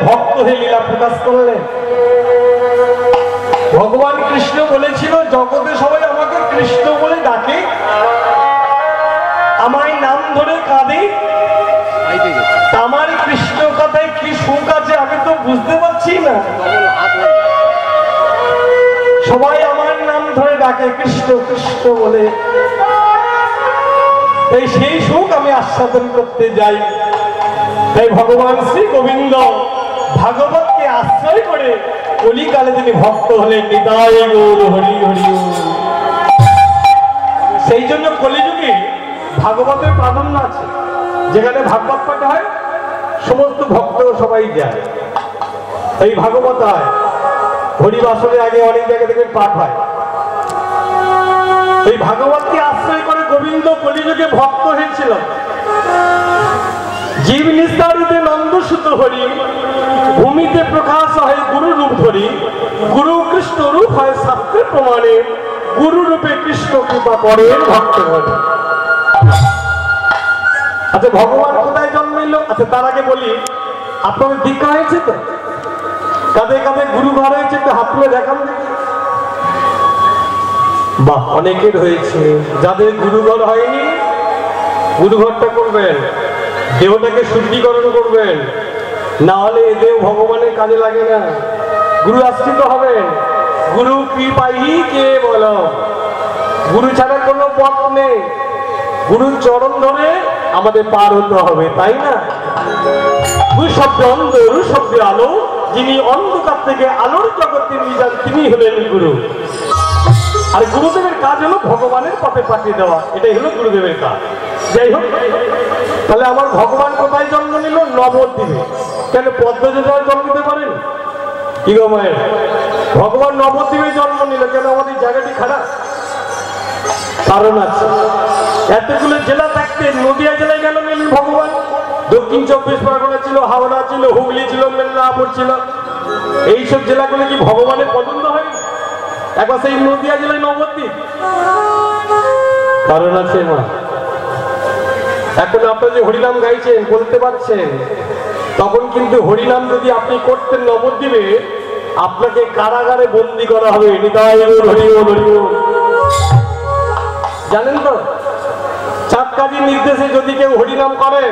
ভক্ত হয়ে লীলা প্রকাশ করলেন। ভগবান কৃষ্ণ বলেছিল জগতে সবাই আমাকে কৃষ্ণ বলে ডাকে, আমার নাম ধরে কাঁদে, আমার কৃষ্ণ কথায় কি সুখ আছে আমি তো বুঝতে পারছি না। সবাই আমার নাম ধরে ডাকে কৃষ্ণ কৃষ্ণ বলে, তাই সেই সুখ আমি আস্বাদন করতে যাই। তাই ভগবান শ্রী গোবিন্দ ভাগবতকে আশ্রয় করে কলিকালে তিনি ভক্ত হলেন। নিতাই গৌর হরি হরি। সেই জন্য কলিযুগে ভাগবতের প্রাধান্য আছে। যেখানে ভাগবত পাঠ হয় সমস্ত ভক্ত সবাই যায়। এই ভাগবত হয় হরিবাসনের আগে অনেক জায়গা থেকে পাঠ হয়। এই ভাগবতকে আশ্রয় করে গোবিন্দ কলিযুগে ভক্ত হয়েছিল। জীব নিস্তারিতে নন্দসুত হরি, ভূমিতে প্রকাশ হয় গুরু রূপ ধরি, গুরু কৃষ্ণ রূপ হয় শাস্ত্রের প্রমাণে, গুরু রূপে কৃষ্ণ কৃপা করেন ভক্ত হরি। আচ্ছা ভগবান কোথায় জন্মাইল? আচ্ছা তার আগে বলি, আপনাদের দীক্ষা হয়েছে তো? কাঁধে কাঁধে গুরু ঘর হয়েছে, একটু হাত তুলে দেখান দেখি। বাহ, অনেকের হয়েছে। যাদের গুরুঘর হয়নি, গুরুঘরটা করবেন, দেহটাকে শুদ্ধিকরণ করবেন, না হলে এ দেহ ভগবানের কাজে লাগে না। গুরু আশ্রিত হবেন। গুরু কৃপাই কে বলো, গুরু ছাড়া কোনো পথ নেই। গুরুর চরণ ধরে আমাদের পার হতে হবে, তাই না? গুরু শব্দ অন্ধ, গুরু শব্দের আলো, যিনি অন্ধকার থেকে আলোর জগতে নিয়ে যান তিনি হলেন গুরু। আর গুরুদেবের কাজ হলো ভগবানের পথে পাঠিয়ে দেওয়া, এটাই হলো গুরুদেবের কাজ। যাই হোক, তাহলে আমার ভগবান কোথায় জন্ম নিল? নবদ্বীপে। কেন পদ্মজোড়ায় জন্ম নিতে পারেন? কি গো মায়ের, ভগবান নবদ্বীপে জন্ম নিল কেন? আমাদের জায়গাটি খারাপ? কারণ আছে। এতগুলো জেলা থাকতে নদিয়া জেলায় কেন নিলেন ভগবান? দক্ষিণ 24 পরগনা ছিল, হাওড়া ছিল, হুগলি ছিল, মেদিনীপুর ছিল। এইসব জেলাগুলো কি ভগবানের পছন্দ হয়? একবার সেই নদিয়া জেলায় নবদ্বীপ। কারণ আছে মা। এখন আপনারা যে হরিনাম গাইছেন, বলতে পারছেন, তখন কিন্তু হরিনাম যদি আপনি করতেন নবদ্বীপে, আপনাকে কারাগারে বন্দি করা হবে। নিতাই গৌর হরি হরি। জানেন তো, চাঁদ কাজীর নির্দেশে যদি কেউ হরিনাম করে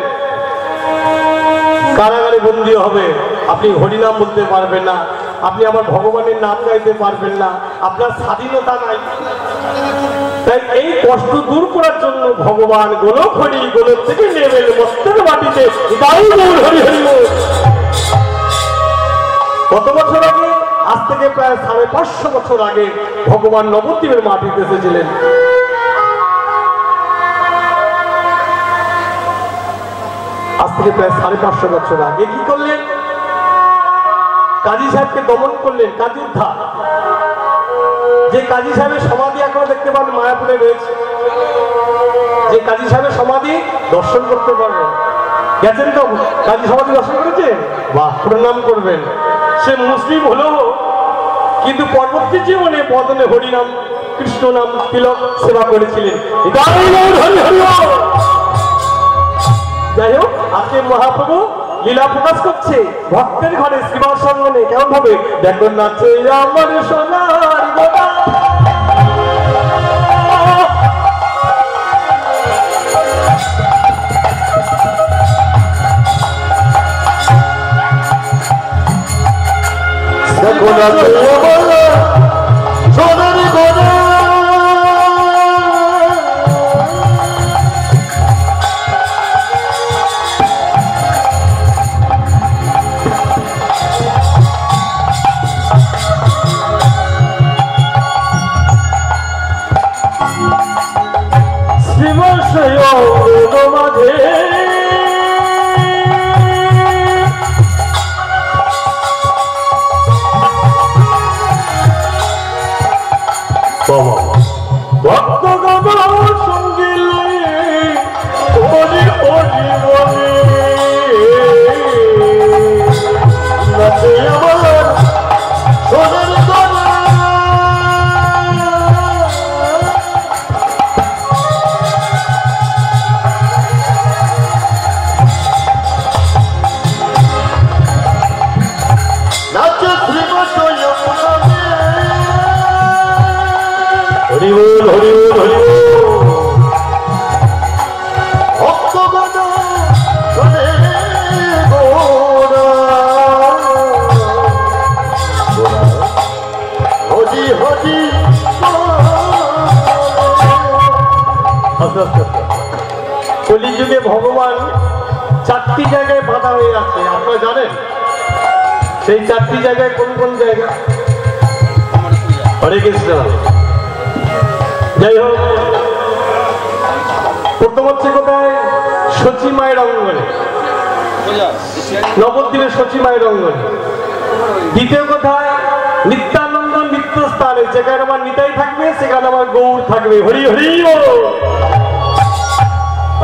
কারাগারে বন্দি হবে। আপনি হরিনাম বলতে পারবেন না, আপনি আমার ভগবানের নাম গাইতে পারবেন না, আপনার স্বাধীনতা নাই। তাই এই কষ্ট দূর করার জন্য ভগবান গোলক হরি, গোলক থেকে নেবেন মস্তের মাটিতে। কত বছর আগে? আজ থেকে প্রায় 550 বছর আগে ভগবান নবদ্বীপের মাটিতে এসেছিলেন। আজ থেকে প্রায় 550 বছর আগে কি করলেন? কাজী সাহেবকে দমন করলেন, কাজী উদ্ধার। যে কাজী সাহেবের সমাধি এখনো দেখতে পান মায়াপুরে রয়েছে। যে কাজী সাহেবের সমাধি দর্শন করতে পারবেন। গেছেন তো? কাজী সমাধি দর্শন করেছেন? বাহ, প্রণাম করবেন। সে মুসলিম হলো, কিন্তু পরবর্তী জীবনে বদলে হরিনাম কৃষ্ণ নাম তিলক সেবা করেছিলেন। যাই হোক, আজকে মহাপ্রভু লীলা প্রকাশ করছে ভক্তের ঘরে শ্রীবাস সঙ্গনে। কেমন ভাবে? দেখো নাচে আমার সোনার গোটা, দেখো নাচে আমার সোনার গোটা, মাঝে কলিযুগে ভগবান চারটি জায়গায় বাধা হয়ে আছে, আপনারা জানেন? সেই চারটি জায়গায় কোন কোন জায়গা? হরে কৃষ্ণ। যাই হোক, প্রথম হচ্ছে কোথায়? সচী মায়ের অঙ্গনে, নবদ্বীপের সচী মায়ের অঙ্গনে। দ্বিতীয় কোথায়? নিত্যানন্দ নিত্য স্থানে, যেখানে আমার নিতাই থাকবে সেখানে আমার গৌর থাকবে। হরি হরি বল।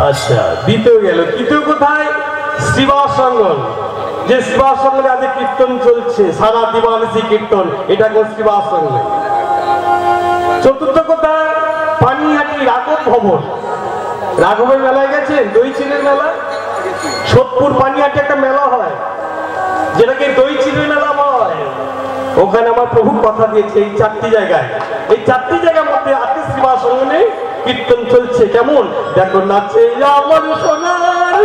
আচ্ছা, দ্বিতীয় গেল। তৃতীয় কোথায়? শ্রীবাস অঙ্গন, যে শ্রীবাস অঙ্গনে আজ কীর্তন চলছে, সারা দিবানিশি কীর্তন, এটা কোন শ্রীবাস অঙ্গন। চতুর্থ কোথায়? পানিহাটি রাঘব ভবন। রাঘবের মেলায় গেছেন? দই চিড়ের মেলা। সোদপুর পানিহাটি একটা মেলা হয়, যেটাকে দই চিড়ের মেলা হয়। ওখানে আমার প্রভু কথা দিয়েছে এই চারটি জায়গায়, এই চারটি জায়গার মধ্যে আতি শ্রীবাস অঙ্গনে কীর্তন চলছে। কেমন? দেখো নাচে আমার সোনার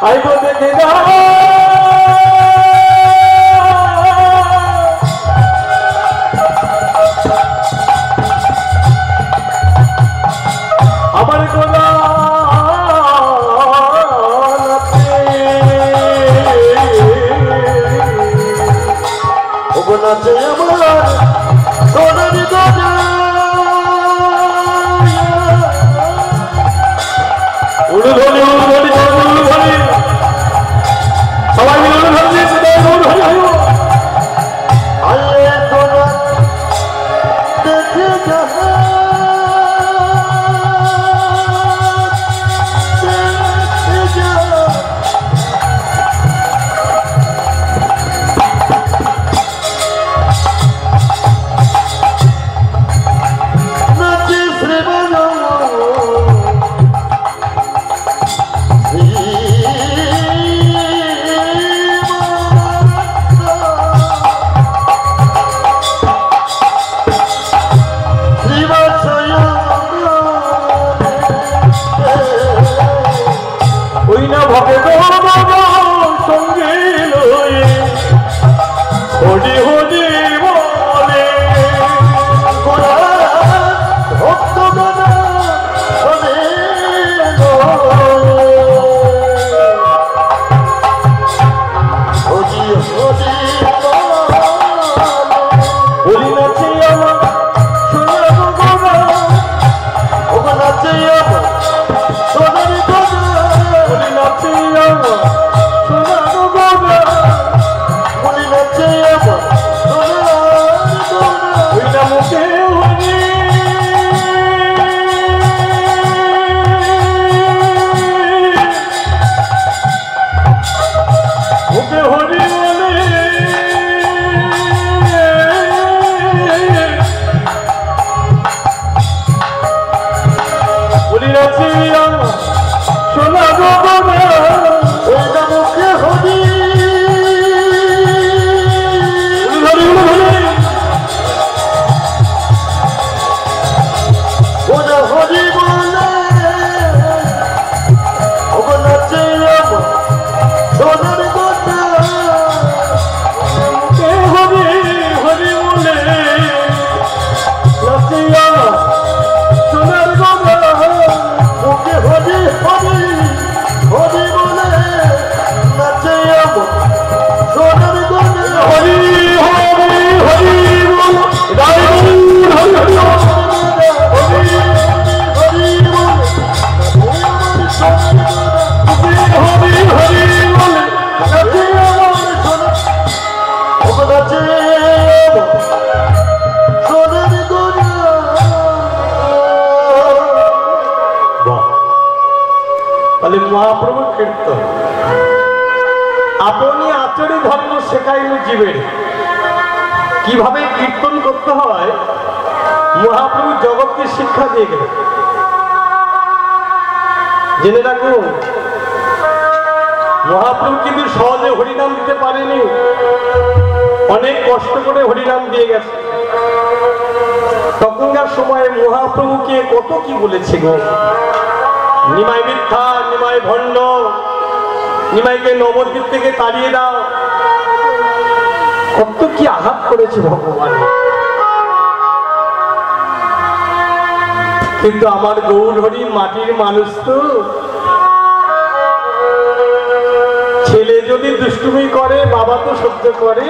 আইবো দেখে না আমার গোলা নাচে আমার সোনারি গোলা উড়ুধনি উড়ুধনি উড়ুধনি সবাই মিলে উড়ুধনি উড়ুধনি আয়ে তোরা দেখে যা মহাপ্রভুর কীর্তন। আপনি আচরণ ধর্ম শেখাইল জীবের, কিভাবে কীর্তন করতে হয় মহাপ্রভু জগৎকে শিক্ষা দিয়ে গেলেন। জেনে রাখুন, মহাপ্রভু কিন্তু সহজে হরিনাম দিতে পারেনি, অনেক কষ্ট করে হরিনাম দিয়ে গেছে। তখনকার সময়ে মহাপ্রভুকে কত কি বলেছে গো, নিমাই মিথ্যা, নিমাই ভণ্ড, নিমাইকে নবদ্বীপ থেকে তাড়িয়ে দাও, কত কি আঘাত করেছে ভগবান। কিন্তু আমার গৌর হরি মাটির মানুষ তো, ছেলে যদি দুষ্টুমি করে বাবা তো সহ্য করে,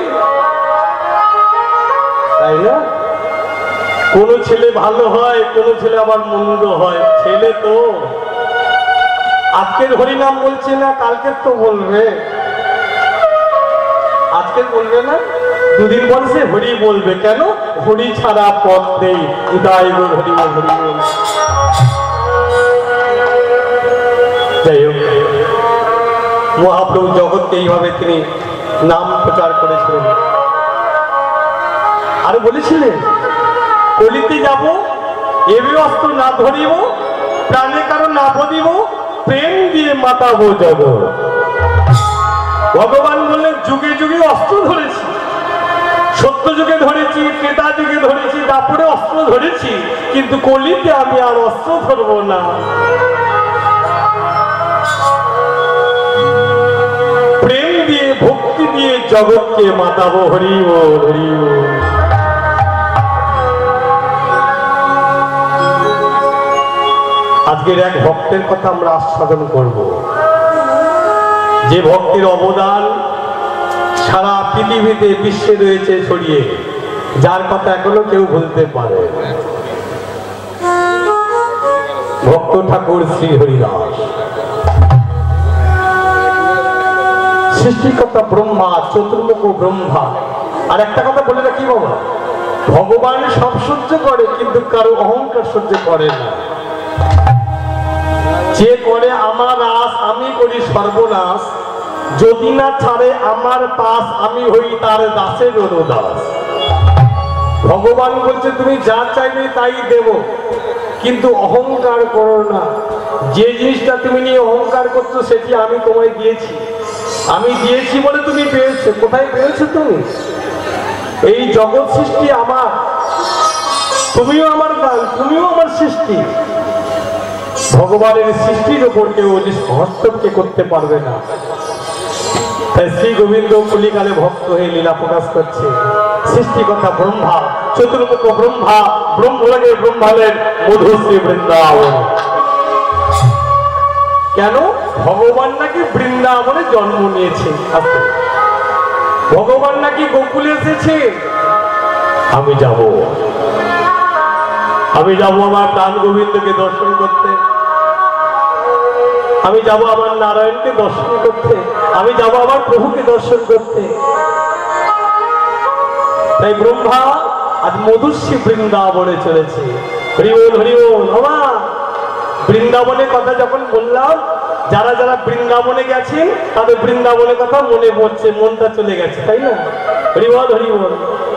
তাই না? কোন ছেলে ভালো হয়, কোন ছেলে আবার মন্দ হয়, ছেলে তো। আজকের হরিনাম বলছে না, কালকের তো বলবে, আজকে বলবে না, দুদিন পরে সে হরি বলবে। কেন? হরি ছাড়া পথ নেই। উদয় বল হরি বল, হরি বল। যাই হোক, মহাপ্রভু জগৎকে এইভাবে তিনি নাম প্রচার করেছিলেন। আর বলেছিলেন, কলিতে যাব, এবে অস্ত্র না ধরিব, প্রাণে কারো না বদিব, প্রেম দিয়ে মাতাবো জগৎ। ভগবান বললেন, যুগে যুগে অস্ত্র ধরেছি, সত্য যুগে ধরেছি, ত্রেতা যুগে ধরেছি, তারপরে অস্ত্র ধরেছি, কিন্তু কলিতে আমি আর অস্ত্র ধরব না। প্রেম দিয়ে ভক্তি দিয়ে জগৎকে মাতাবো। হরি বল, হরি বল। আজকের এক ভক্তের কথা আমরা আস্বাদন করব, যে ভক্তির অবদান সারা পৃথিবীতে বিশ্বে রয়েছে ছড়িয়ে, যার কথা এখনো কেউ বলতে পারে। ভক্ত ঠাকুর শ্রী হরিদাস। সৃষ্টিকর্তা ব্রহ্মা, চতুর্মুখ ব্রহ্মা। আর একটা কথা বলে রাখি বাবা, ভগবান সব সহ্য করে, কিন্তু কারো অহংকার সহ্য করে না। যে করে আমার আস, আমি করি সর্বনাশ, যদি না ছাড়ে আমার পাশ, আমি হই তার দাসের দাস। ভগবান বলছে, তুমি যা চাইবে তাই দেব, কিন্তু অহংকার করো না। যে জিনিসটা তুমি নিয়ে অহংকার করছো সেটি আমি তোমায় দিয়েছি, আমি দিয়েছি বলে তুমি পেয়েছো। কোথায় পেয়েছো তুমি? এই জগৎ সৃষ্টি আমার, তুমিও আমার দান, তুমিও আমার সৃষ্টি। ভগবানের সৃষ্টির উপর কেউ হস্তক্ষেপ করতে পারবে না। তাই শ্রী গোবিন্দ কলিকালে ভক্ত হয়ে লীলা প্রকাশ করছে। সৃষ্টিকর্তা ব্রহ্মা, চতুর্মুখ ব্রহ্মা, ব্রহ্মলাগের ব্রহ্মালের মধুশ্রী বৃন্দাবন। কেন? ভগবান নাকি বৃন্দাবনে জন্ম নিয়েছে। ভগবান নাকি গোকুলে এসেছে। আমি যাব, আমি যাব আমার প্রাণ গোবিন্দকে দর্শন করতে, আমি যাব আমার নারায়ণকে দর্শন করতে, আমি যাব আমার প্রভুকে দর্শন করতে। তাই ব্রহ্মা আজ মধুশ্রী বৃন্দাবনে চলেছে। হরি বল, হরি বল। বাবা, বৃন্দাবনের কথা যখন বললাম, যারা যারা বৃন্দাবনে গেছেন তাদের বৃন্দাবনের কথা মনে পড়ছে, মনটা চলে গেছে, তাই না? হরি বল, হরি বল।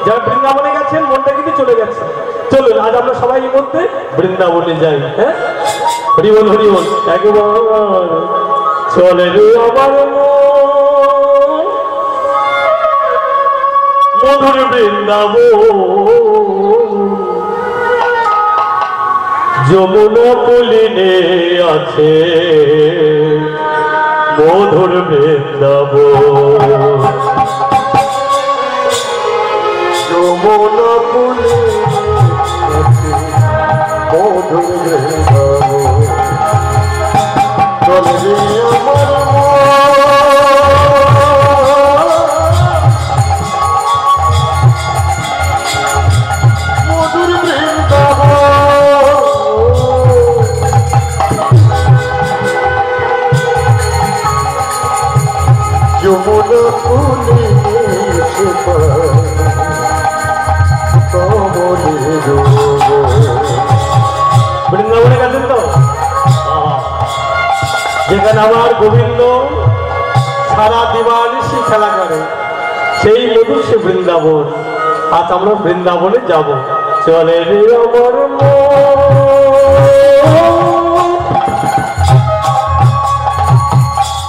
যারা বৃন্দাবনে গেছেন মনটা কিন্তু চলে গেছে। চলুন আজ আমরা সবাই এই মধ্যে বৃন্দাবনে যাই। হ্যাঁ, হরি বল, হরি বল। একবার চলে রে আমার মধুর বৃন্দাবন, যমুনা পুলিনে আছে মধুর বৃন্দাবন, যমুনা পুলিনে আছে মধুর বৃন্দাবন। চলে আমার মধুর বৃন্দাবন, যমুনা পুলিনে বৃন্দাবনে গেছেন তো, যেখানে আমার গোবিন্দ সারা দিবানিশি খেলা করে, সেই মধুশ্রী বৃন্দাবন। আজ আমরা বৃন্দাবনে যাব। চলে রে আমার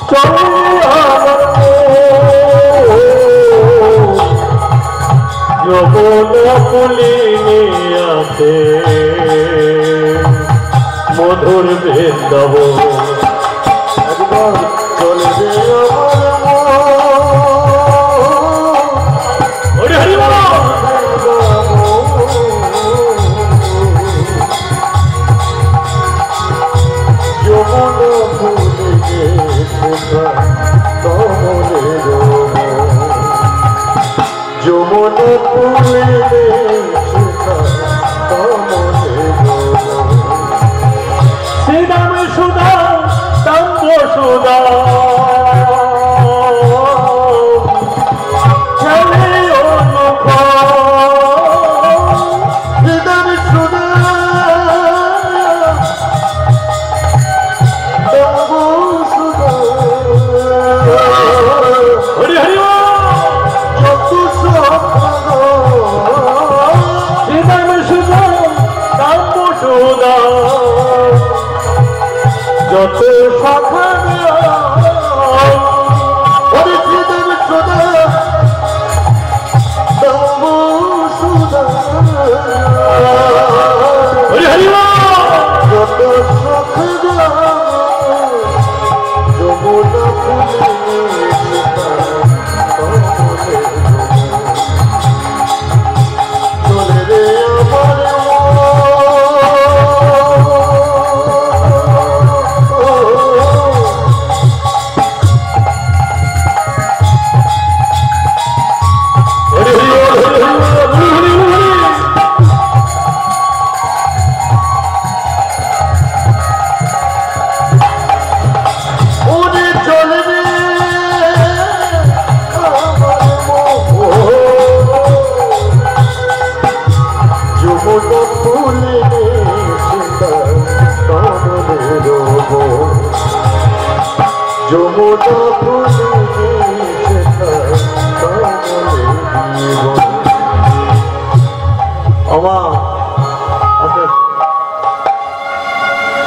চলে আমার যমুনা পুলিনে আছে মধুর বৃন্দাবন। একবার চলে রে আমার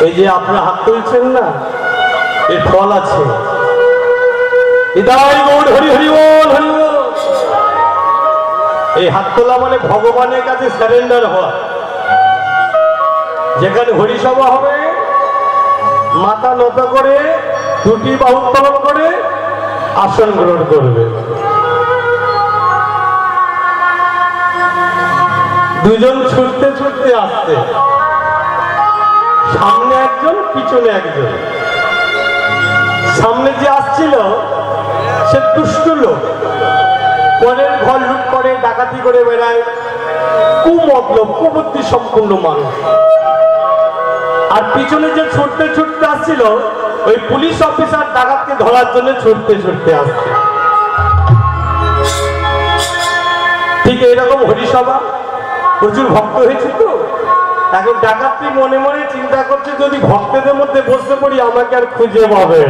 এই যে আপনারা হাত তুলছেন না, এর ফল আছে। এই হাত তোলা মানে ভগবানের কাছে সারেন্ডার হওয়া। যেখানে হরিসভা হবে মাথা নত করে দুটি বাহু উত্তোলন করে আসন গ্রহণ করবে। দুজন ছুটতে ছুটতে আসছে, সামনে একজন পিছনে একজন। সামনে যে আসছিল সে দুষ্ট লোক, পরের ঘর লুট করে ডাকাতি করে বেড়ায়, কুমতলব কুবুদ্ধি সম্পূর্ণ মানুষ। আর পিছনে যে ছুটতে ছুটতে আসছিল ওই পুলিশ অফিসার ডাকাতকে ধরার জন্য ছুটতে ছুটতে আসছে। ঠিক এইরকম হরিসভা প্রচুর ভক্ত হয়েছে তো, এখন ডাকাতটি মনে মনে চিন্তা করছে যদি ভক্তদের মধ্যে বসতে পড়ি আমাকে আর খুঁজে পাবে।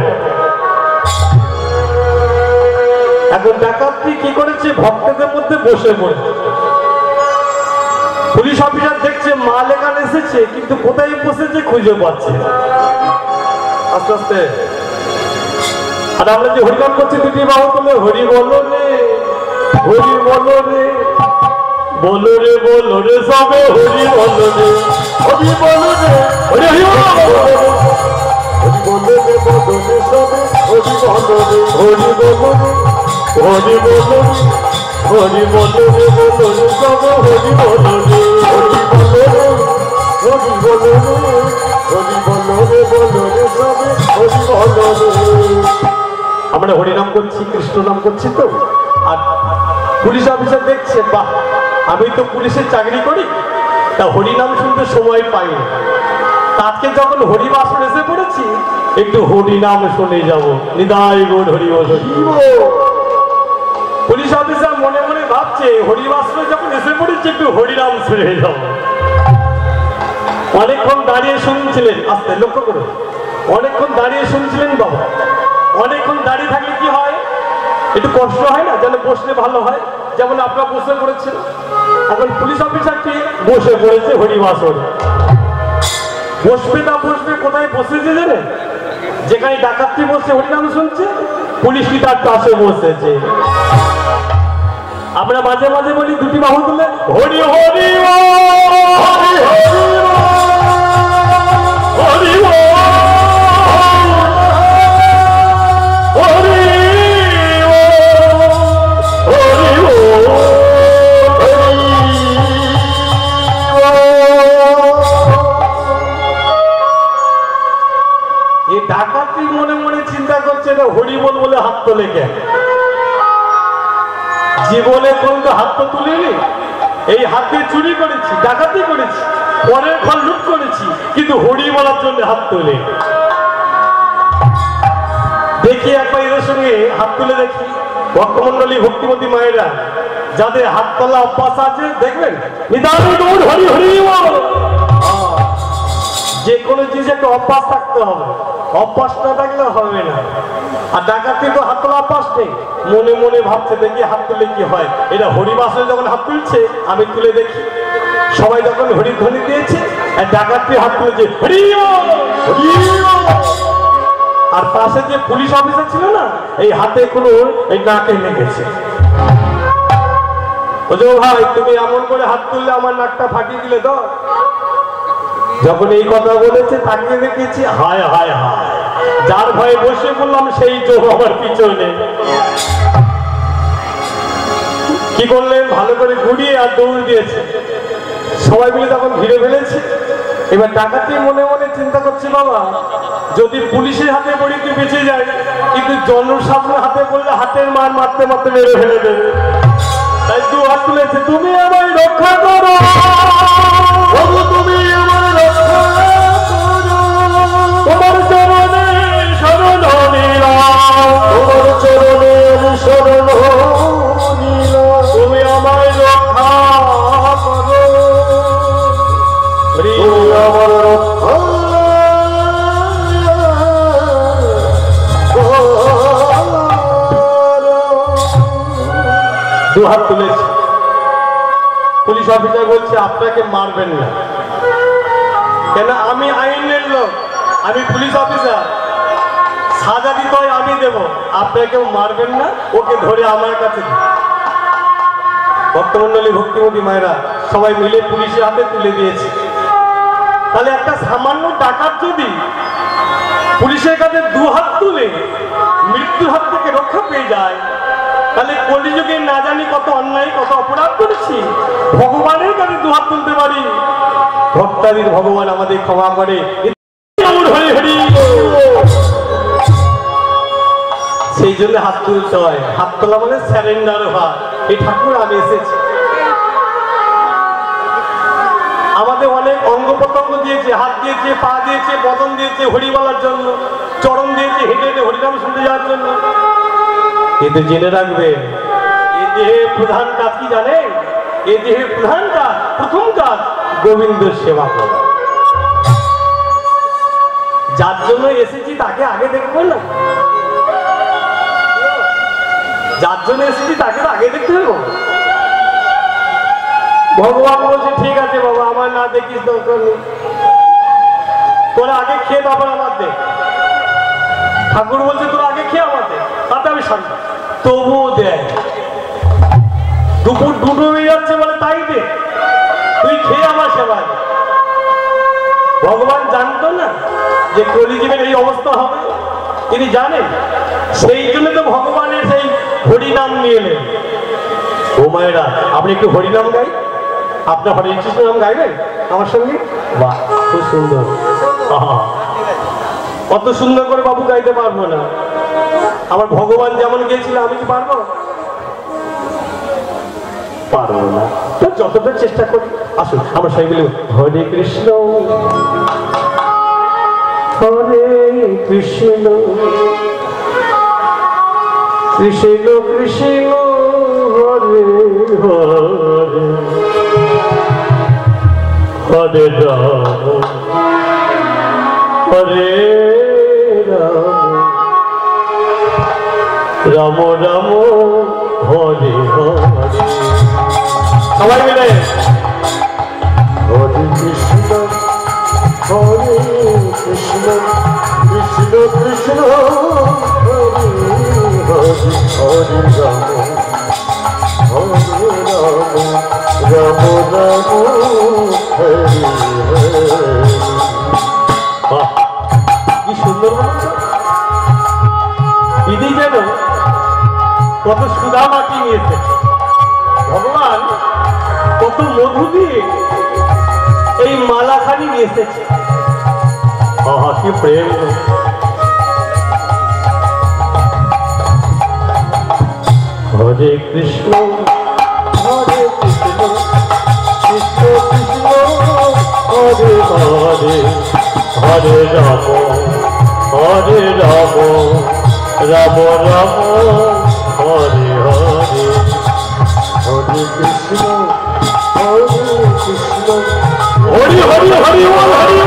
এখন ডাকাতটি কি করেছে, ভক্তদের মধ্যে বসে পড়েছে। পুলিশ অফিসার দেখছে মাল এখানে এসেছে কিন্তু কোথায় বসেছে খুঁজে পাচ্ছে। আস্তে আস্তে আর আমরা যে হরিনাম করছি দুটি বাহু তুলে হরি বলো রে, হরি বলো রে, বলো রে বলো রে সবে হরি বলো রে, হরি বলো রে, হরি হরি বলো রে, হরি বলো রে বলো রে সবে হরি বলো রে, হরি বলো রে, হরি বলো রে, হরি বলো রে বলো রে সবে হরি বলো রে, হরি বলো রে, হরি বলো রে, হরি বলো রে বলো রে সবে হরি বলো রে। আমরা হরিনাম করছি, কৃষ্ণ নাম করছি তো। আর পুলিশ অফিসার দেখছে বাহ, আমি তো পুলিশের চাকরি করি, তা হরিনাম শুনতে সময় পাইনি। আজকে যখন হরিবাসন এসে পড়েছি একটু হরিনাম শুনে যাব। নিতাই গৌর হরি বল। পুলিশ অফিসার মনে মনে ভাবছে হরিবাসনে যখন এসে পড়েছি একটু হরিনাম শুনে যাব। অনেকক্ষণ দাঁড়িয়ে শুনছিলেন, আস্তে লক্ষ্য করুন, অনেকক্ষণ দাঁড়িয়ে শুনছিলেন বাবা। অনেকক্ষণ দাঁড়িয়ে থাকলে কি হয়, একটু কষ্ট হয় না, যেন বসলে ভালো হয়। যেমন আপনারা বসে পড়েছেন, এখন পুলিশ অফিসারটি বসে পড়েছে হরিবাসন। বসবে না বসবে কোথায় বসেছে জানেন? যেখানে ডাকাতটি বসে হরিনাম শুনছে পুলিশটি তার পাশে বসেছে। আমরা মাঝে মাঝে বলি দুটি বাহু তুলে হরি হরি হরি হরি হরি। ডাকাতি মনে মনে চিন্তা করছে না হরিবল বলে হাত তোলে কেন? জীবনে কোনটা হাত তো তুলিনি। এই হাত দিয়ে চুরি করেছি, ডাকাতি করেছি, পরের ঘর লুট করেছি, কিন্তু হরি বলার জন্য হাত তোলে। দেখি একবার এদের সঙ্গে হাত তুলে দেখি ভক্তমন্ডলী ভক্তিমতী মায়েরা যাদের হাত তোলা অভ্যাস আছে দেখবেন হরি হরি যে কোনো জিনিস একটা অভ্যাস থাকতে হবে, অভ্যাস না থাকলে হবে না। আর ডাকাতি তো হাত তোলা অভ্যাস নেই, মনে মনে ভাবছে দেখি হাত তুলে কি হয়। এটা হরিবাসে যখন হাত তুলছে আমি তুলে দেখি, সবাই যখন হরিধ্বনি দিয়েছে ডাকাতি হাত তুলেছে হরি হরি, আর পাশে যে পুলিশ অফিসার ছিল না এই হাতে কোনো এই নাকে লেগেছে। ভাই তুমি এমন করে হাত তুললে আমার নাকটা ফাটিয়ে দিলে তো। যখন এই কথা বলেছে তাকে দেখেছি হায় হায় হায়, যার ভয়ে বসে বললাম সেই চোখ আমার পিছনে। কি করলেন ভালো করে ঘুরিয়ে আর দৌড় দিয়েছে। সবাই মিলে তখন ঘিরে ফেলেছে। এবার ডাকাতি মনে মনে চিন্তা করছে বাবা যদি পুলিশের হাতে পড়ি তুই বেঁচে যায়, কিন্তু জনসাধারণের হাতে পড়লে হাতের মার মারতে মারতে মেরে ফেলে দেবে। তাই দু হাত তুলেছে তুমি আমায় রক্ষা করো, তুমি আমার রক্ষা করো, তোমার চরণে শরণ নিলাম, তোমার চরণে শরণ নিলাম, তুমি আমায় রক্ষা করো, তুমি আমার রক্ষা। দু হাত তুলেছে। পুলিশ অফিসার বলছে আপনাকে মারবেন না, কেন আমি আইনের লোক, আমি পুলিশ অফিসার, সাজা দিতে হয় আমি দেব, আপনাকেও মারবেন না, ওকে ধরে আমার কাছে দিন। ভক্তমন্ডলী ভক্তিমতী মায়েরা সবাই মিলে পুলিশের হাতে তুলে দিয়েছে। তাহলে একটা সামান্য ডাকাত যদি পুলিশের কাছে দু হাত তুলে মৃত্যুর হাত থেকে রক্ষা পেয়ে যায়, তাহলে কলিযুগে না জানি কত অন্যায় কত অপরাধ করেছি, ভগবানের কাছে দু হাত তুলতে পারি, ভক্তাদির ভগবান আমাদের ক্ষমা করে। সেই জন্য হাত তুলতে হয়, হাত তোলা মানে স্যারেন্ডার হওয়া। এই ঠাকুর আমি এসেছি, আমাদের অনেক অঙ্গ প্রত্যঙ্গ দিয়েছে, হাত দিয়েছে, পা দিয়েছে, বদন দিয়েছে হরি বলার জন্য, চরণ দিয়েছে হেঁটে হেঁটে হরিনাম শুনতে যাওয়ার জন্য। কিন্তু জেনে রাখবেন এ দেহের প্রধান কাজ কি জানেন? এ দেহের প্রধান কাজ, প্রথম কাজ গোবিন্দের সেবা করা। যার জন্য এসেছি তাকে আগে দেখবো না, যার জন্য এসেছি তাকে তো আগে দেখতে হবে। ভগবান বলছে ঠিক আছে বাবা আমার না দেখিস দরকার নেই, তোরা আগে খেয়ে তারপর আমার দেখ। ঠাকুর বলছে তোরা আগে খেয়ে আমার দেখ, তাতে আমি শান্ত। তবুও দেখ, দুপুর দুটো হয়ে যাচ্ছে বলে তাই দে, তুই খেয়ে আমার সেবায়। ভগবান জানতো না যে কলিযুগের এই অবস্থা হবে, তিনি জানেন, সেই জন্য তো ভগবানের সেই হরিনাম নিয়ে এলেন। ও মায়েরা আপনি একটু হরিনাম গাই, আপনার হরে কৃষ্ণ নাম গাইবেন আমার সঙ্গে? বাহ খুব সুন্দর। কত সুন্দর করে বাবু গাইতে পারবো না, আমার ভগবান যেমন গেছিল আমি কি পারবো? পারবো না, যতটা চেষ্টা করি। আসুন আমরা সবাই বলি হরে কৃষ্ণ হরে কৃষ্ণ কৃষ্ণ কৃষ্ণ হরে হরে হরে রাম হরে রাম রাম রাম হরে হরে। সবাই মিলে হরে কৃষ্ণ হরে কৃষ্ণ কৃষ্ণ কৃষ্ণ হরে হরে হরে রাম হরে রাম রাম রাম হরে হরে। কি সুন্দর দিদি যেন কত সুধা মাটি নিয়েছে, ভগবান কত মধু দিয়ে এই মালাখানি নিয়ে এসেছে। কি প্রেম! হরে কৃষ্ণ হরে কৃষ্ণ কৃষ্ণ কৃষ্ণ হরে হরে হরে রাম রাম রাম হরে হরে হরে কৃষ্ণ হরি হরি হরি বল হরি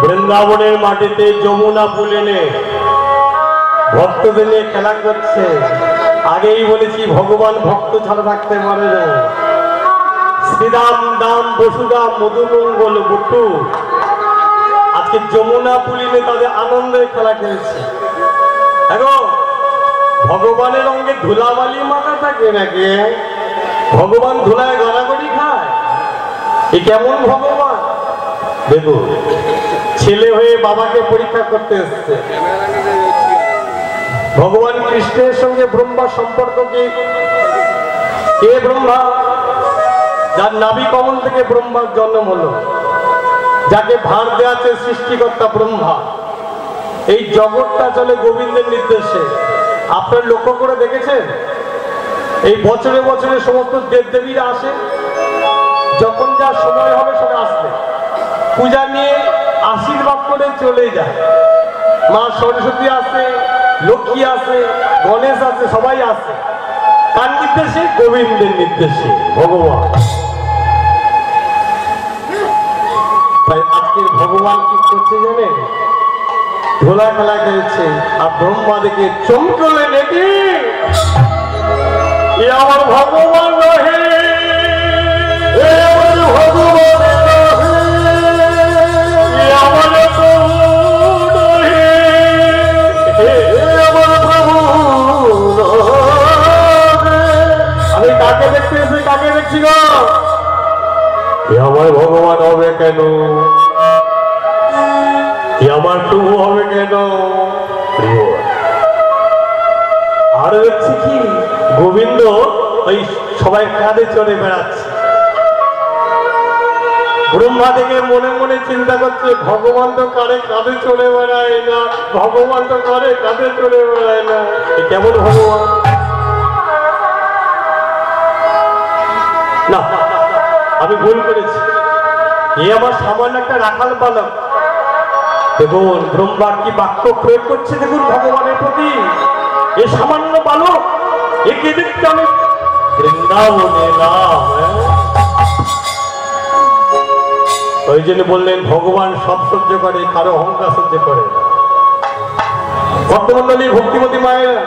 বৃন্দাবনের মাটিতে যমুনা ফুল এনে ভক্তদের নিয়ে খেলা করছে। আগেই বলেছি ভগবান ভক্ত ছাড়া থাকতে পারে না। শ্রীরাম দাম বসুদাম মধুমঙ্গল বুট্টু আজকে যমুনা ফুল এনে তাদের আনন্দের খেলা খেলছে। এখন ভগবানের অঙ্গে ধুলাবালি মাথা থাকে নাকি? ভগবান ধুলায় গড়াগড়ি খায়? এ কেমন ভগবান? দেখুন, ছেলে হয়ে বাবাকে পরীক্ষা করতে এসছে। ভগবান কৃষ্ণের সঙ্গে ব্রহ্মার সম্পর্ক কি? কে ব্রহ্মা? যার নাভি কমল থেকে ব্রহ্মার জন্ম হলো, যাকে ভার দেওয়াছে সৃষ্টিকর্তা ব্রহ্মা। এই জগৎটা চলে গোবিন্দের নির্দেশে। আপনার লক্ষ্য করে দেখেছেন এই বছরে বছরে সমস্ত দেবদেবীরা আসে, যখন যা সময় হবে সবাই আসবে, পূজা নিয়ে আশীর্বাদ করে চলে যায়। মা সরস্বতী আসে, লক্ষ্মী আসে, গণেশ আসে, সবাই আসে। কার নির্দেশে? গোবিন্দের নির্দেশে, ভগবান। তাই আজকে ভগবান কি করছে জানেন? ধোলা খেলা খেলছে। আর ব্রহ্মা দেখে চমকলে নাকি এ আমার ভগবান রহে, এ আমার ভগবান আমি কাকে দেখতে এসে কাকে দেখছি গো? আমার ভগবান হবে কেন? আমার প্রভু হবে কেন? আর দেখছি কি গোবিন্দ ওই সবাই কাঁধে চড়ে বেড়াচ্ছে। ব্রহ্মা থেকে মনে মনে চিন্তা করছে ভগবান তো কারে কাঁধে চড়ে বেড়ায় না, ভগবান তো কারে কাঁধে চড়ে বেড়ায় না। কেমন ভগবান? না, আমি ভুল করেছি। এ আমার সামান্য একটা রাখাল বালক। দেখুন ব্রহ্মার কি বাক্য প্রয়োগ করছে, দেখুন ভগবানের প্রতি। এ সামান্য বালক, একে দেখতে আমি বৃন্দাবনে রাম। ওই জন্য বললেন ভগবান সব সহ্য করে, কারো অহংকার সহ্য করে। ভক্তমন্ডলী, ভক্তিমতী মায়ের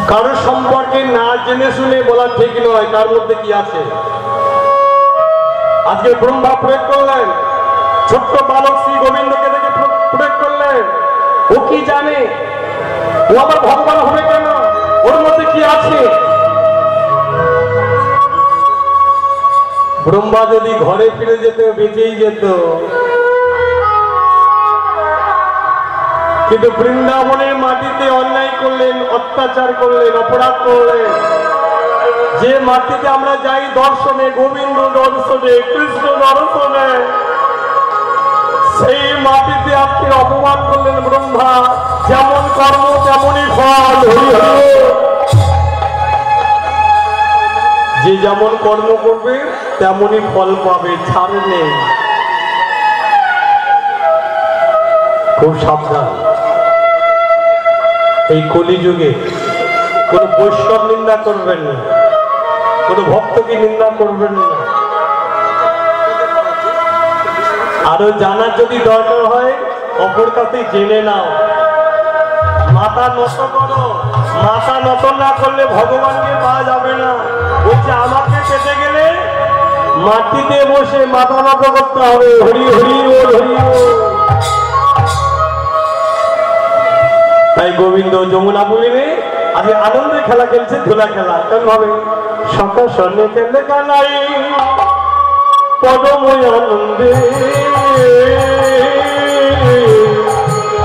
কারোর সম্পর্কে না জেনে শুনে বলা ঠিক নয় কার মধ্যে কি আছে। আজকে ব্রহ্মা প্রয়োগ করলেন, ছোট্ট বালক শ্রী গোবিন্দকে দেখে প্রয়োগ করলেন। ও কি জানে? ও আবার ভগবান হবে কেন? ওর মধ্যে কি আছে? ব্রহ্মা যদি ঘরে ফিরে যেত বেঁচেই যেত, কিন্তু বৃন্দাবনের মাটিতে অন্যায় করলেন, অত্যাচার করলেন, অপরাধ করলেন। যে মাটিতে আমরা যাই দর্শনে, গোবিন্দ দর্শনে, কৃষ্ণ দর্শনে, সেই মাটিতে আজকে অপমান করলেন ব্রহ্মা। যেমন কর্ম তেমনই ফল। যে যেমন কর্ম করবে তেমনই ফল পাবে, ছাড় নেই। খুব সাবধান। এই কলিযুগে কোন বৈষ্ণব নিন্দা করবেন না, কোন ভক্তকে নিন্দা করবেন না। আরো জানার যদি দরকার হয় অপর কাছে জেনে নাও। মাথা নত করো, মাথা নত না করলে ভগবানকে পাওয়া যাবে না। বলছে আমাকে পেতে গেলে মাটিতে বসে মাথা নত করতে হবে। হরি হরি ও হরি ও। তাই গোবিন্দ যমুনা বলিনি আজ আনন্দে খেলা খেলছে, ধুলা খেলা। কেন ভাবে সকাল সন্ধ্যে খেললে কানাই পদময় আনন্দে,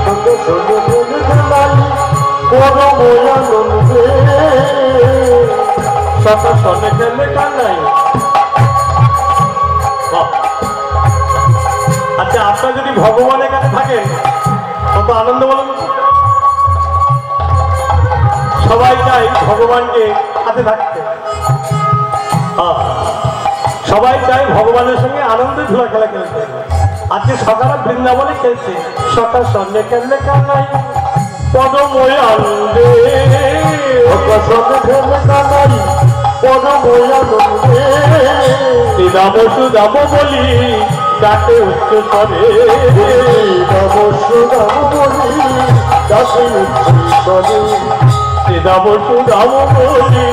সকাল সন্ধ্যে খেললে কানাই পদময় আনন্দে, সকাল সন্ধ্যে খেললে কানাই। আচ্ছা, আপনারা যদি ভগবানের কাছে থাকেন কত আনন্দ বলুন। সবাই চাই ভগবানকে হাতে থাকতে, সবাই চাই ভগবানের সঙ্গে আনন্দে ধুলা খেলা খেলতে। আজকে সকালে বৃন্দাবনে খেলছে, সকাল সন্ধ্যে খেললে কানাই পদময় আনন্দে, সকাল সন্ধ্যে খেললে কানাই পদময় আনন্দে। শ্রীরাম সুদাম বলি ডাকে উচ্চ স্বরে, শ্রীরাম সুদাম বলি ডাকে উচ্চ স্বরে, শ্রীরাম সুদাম বলি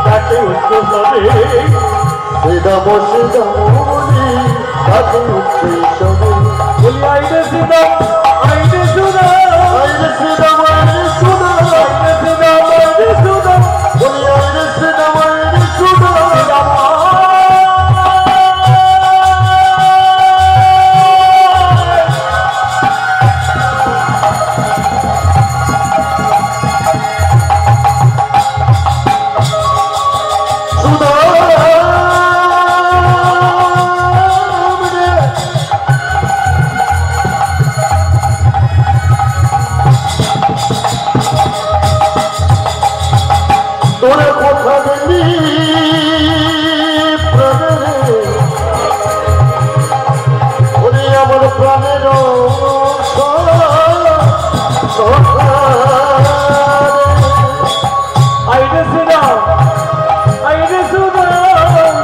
ডাকে উচ্চ স্বরে, শ্রীরাম সুদাম বলি ডাকে উচ্চ স্বরে। বলি আইরে শ্রীরাম, আইরে সুদাম, আইরে শ্রীরাম, আইরে সুদাম, আইরে শ্রীরাম, আইরে সুদাম,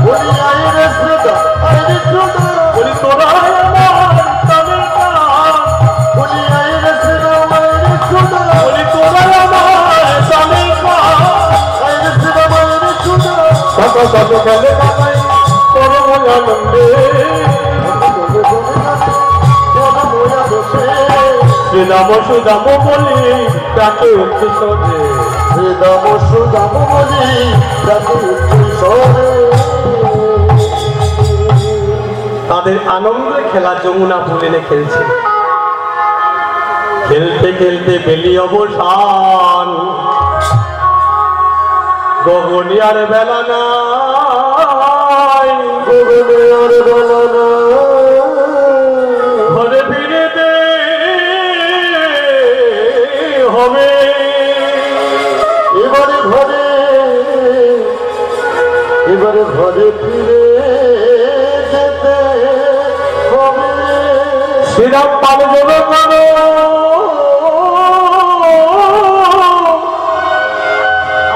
বলি আইরে শ্রীরাম, আইরে সুদাম। শ্রীরাম সুদাম বলি তাকে উচ্চ স্বরে, শ্রীরাম সুদাম বলি তাকে উচ্চ স্বরে। তাদের আনন্দে খেলা যমুনা পুলিনে খেলছে। খেলতে খেলতে বেলি অবসান, গগনে আর বেলা নাই, গগনে আর বেলা নাই। ঘরে ফিরে হবে এবারে ঘরে, এবারে ঘরে ফিরে যেতে হবে। শ্রীরাম পাল জল করো,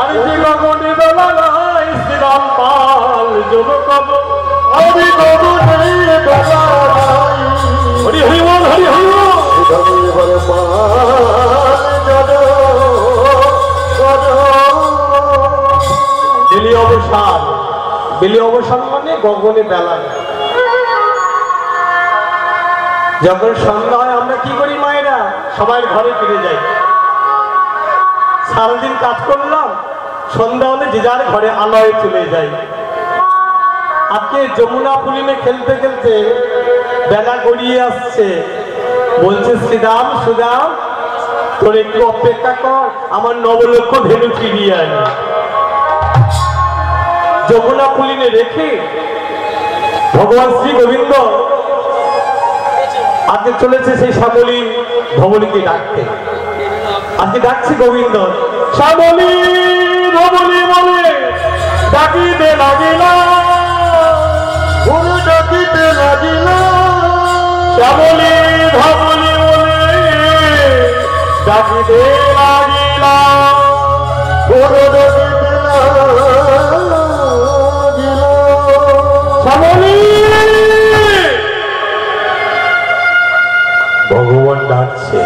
আমি যে গগনে বেলা নাই, শ্রীরাম পাল জল করো, আমি গগনে বেলা নাই। হরি হরি বল, হরি হরি বল। এবারে বেলি অবসান, বেলি অবসান মানে গগনে বেলা। যখন সন্ধ্যা হয় আমরা কি করি মায়েরা? সবাই ঘরে ফিরে যাই। সারাদিন কাজ করলাম, সন্ধ্যা হলে যে যার ঘরে আলোয় চলে যাই। আজকে যমুনা পুলিনে খেলতে খেলতে বেলা গড়িয়ে আসছে। বলছে শ্রীরাম সুদাম তোর একটু অপেক্ষা কর, আমার নবলক্ষ ধেনু ফিরিয়ে আনি। যমুনা পুলিনে রেখে ভগবান শ্রী গোবিন্দ আজকে চলেছে সেই শ্যামলী ধবলীকে ডাকতে। আজকে ডাকছে গোবিন্দ, শ্যামলী ধবলী বলে ডাকিতে লাগিলা, ডাকিতে লাগিলা, শ্যামলী ধবলী বলে ডাকিতে লাগিলা, ভগবান ডাকছে।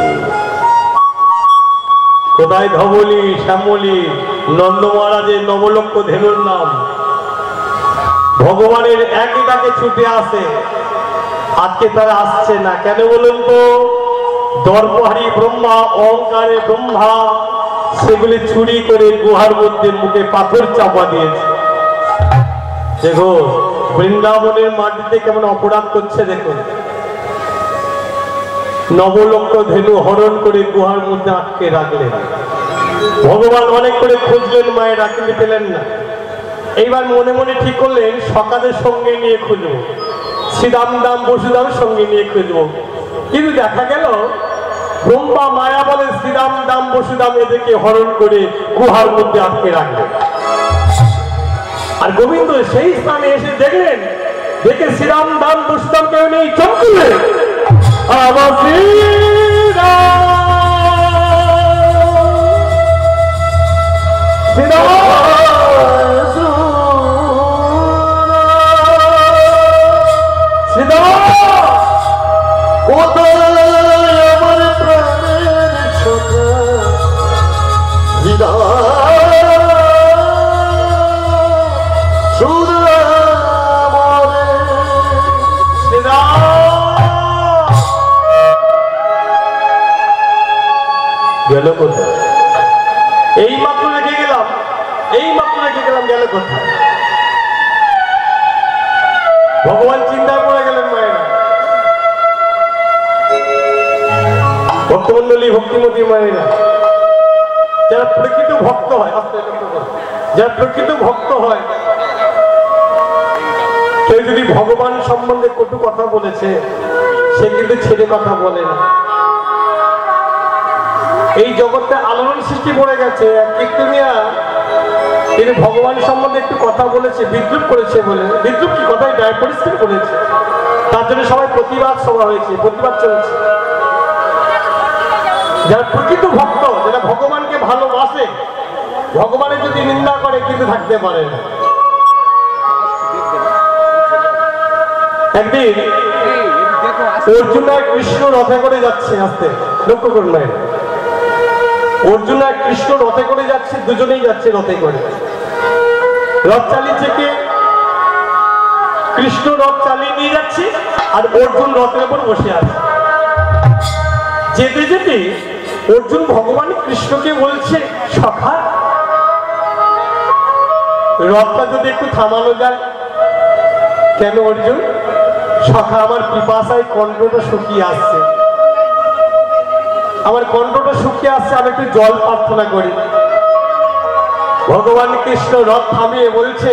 কোথায় ধবলী শ্যামলী? নন্দ মহারাজের নবলক্ষ ধেনুর নাম। ভগবানের একই ডাকে ছুটে আসে। আজকে তারা আসছে না কেন বলুন তো? দর্পহারী ব্রহ্মা, অহংকারে ব্রহ্মা সেগুলি চুরি করে গুহার মধ্যে মুখে পাথর চাপা দিয়েছে। দেখো বৃন্দাবনের মাটিতে কেমন অপরাধ করছে দেখুন। নবলক্ষ ধেনু হরণ করে গুহার মধ্যে আটকে রাখলেন। ভগবান অনেক করে খুঁজলেন, মায়ের রাখতে পেলেন না। এইবার মনে মনে ঠিক করলেন সকালের সঙ্গে নিয়ে খুঁজবো, শ্রীরাম দাম বসুদাম সঙ্গে নিয়ে খুঁজবো। কিন্তু দেখা গেল ব্রহ্মা মায়া বলে শ্রীরাম দাম বসুদাম এদেরকে হরণ করে গুহার মধ্যে আটকে রাখলেন। আর গোবিন্দ সেই স্থানে এসে দেখলেন, দেখে শ্রীরাম দাম বসুদাম কেউ নেই, চমকিলেন আমার শ্রীরাম গেল কোথায়? এই মাত্র রেখে গেলাম, এই মাত্র রেখে গেলাম, গেল কোথায়? ভগবান চিন্তায় পড়ে গেলেন মায়েরা। ভক্তমন্ডলী ভক্তিমতী মায়েরা, যারা প্রকৃত ভক্ত হয়, যারা প্রকৃত ভক্ত হয়, কেউ যদি ভগবান সম্বন্ধে কটু কথা বলেছে সে কিন্তু ছেড়ে কথা বলে না। এই জগতে আলোড়ন সৃষ্টি পড়ে গেছে। কীর্তনিয়া তিনি ভগবান সম্বন্ধে একটু কথা বলেছে, বিদ্রুপ করেছে বলে, বিদ্রুপ কি কথাই পরিষ্কার করেছে, তার জন্য সবাই প্রতিবাদ সভা হয়েছে, প্রতিবাদ চলছে। যারা প্রকৃত ভক্ত, যারা ভগবানকে ভালোবাসে, ভগবানের যদি নিন্দা করে কিন্তু থাকতে পারে না। একদিন অর্জুন আর কৃষ্ণ রথে করে যাচ্ছে, আসতে লক্ষ্য করুন না, অর্জুন আর কৃষ্ণ রথে করে যাচ্ছে, দুজনেই যাচ্ছে রথে করে। রথ চালিয়েছে কে? কৃষ্ণ রথ চালিয়ে নিয়ে যাচ্ছে আর অর্জুন রথের উপর বসে আছে। যেতে যেতে অর্জুন ভগবান কৃষ্ণকে বলছে, সখা রথটা যদি একটু থামানো যায়। কেন অর্জুন? সখা আমার পিপাসায় কণ্ঠটা শুকিয়ে আসছে, আমার কণ্ঠটা শুকিয়ে আসছে, আমি একটু জল প্রার্থনা করি। ভগবান কৃষ্ণ রথ থামিয়ে বলছে,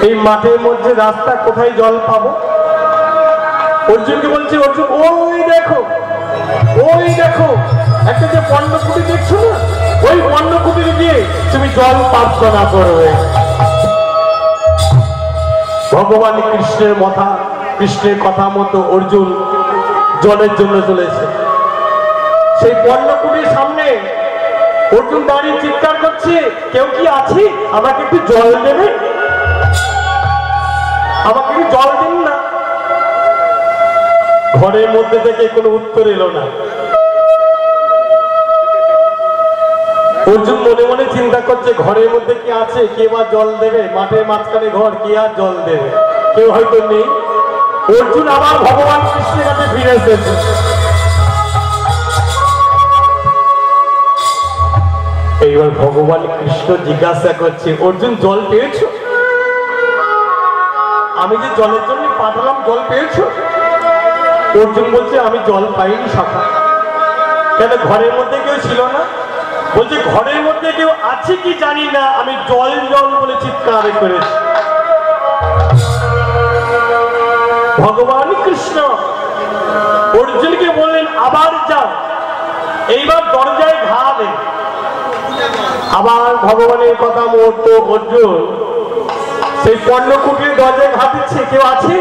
এই মাঠের মধ্যে রাস্তা, কোথায় জল পাবো? অর্জুনকে বলছে, অর্জুন ওই দেখো, ওই দেখো একটা যে পর্ণকুটি দেখছো না, ওই পর্ণকুটির গিয়ে তুমি জল প্রার্থনা করবে। ভগবান কৃষ্ণের কথা মতো অর্জুন জলের জন্য চলেছে। সেই পর্ণকুটির সামনে অর্জুন দাঁড়িয়ে চিৎকার করছে, কেউ কি আছে? আমাকে একটু জল দেবে, আমাকে একটু জল দিন না। ঘরের মধ্যে থেকে কোনো উত্তর এলো না। অর্জুন মনে মনে চিন্তা করছে, ঘরের মধ্যে কি আছে, কে বা জল দেবে? মাঠের মাঝখানে ঘর, কে আর জল দেবে? কেউ হয়তো নেই। অর্জুন আবার ভগবান কৃষ্ণের কাছে ফিরে এসেছে। এইবার ভগবান কৃষ্ণ জিজ্ঞাসা করছে, অর্জুন জল পেয়েছো? আমি যে জলের জন্য পাঠালাম, জল পেয়েছো? অর্জুন বলছে, আমি জল পাইনি সকাল। কেন, ঘরের মধ্যে কেউ ছিল না? বলছে, ঘরের মধ্যে কেউ আছে কি জানি না, আমি জল জল বলে চিৎকার করেছি। ভগবান কৃষ্ণ অর্জুনকে বললেন, আবার যাও, এইবার দরজায় ঘা দে। আবার ভগবানের কথা মতো অর্জুন সেই পর্ণকুটির দরজায় ঘা দিচ্ছে। কেউ আছে?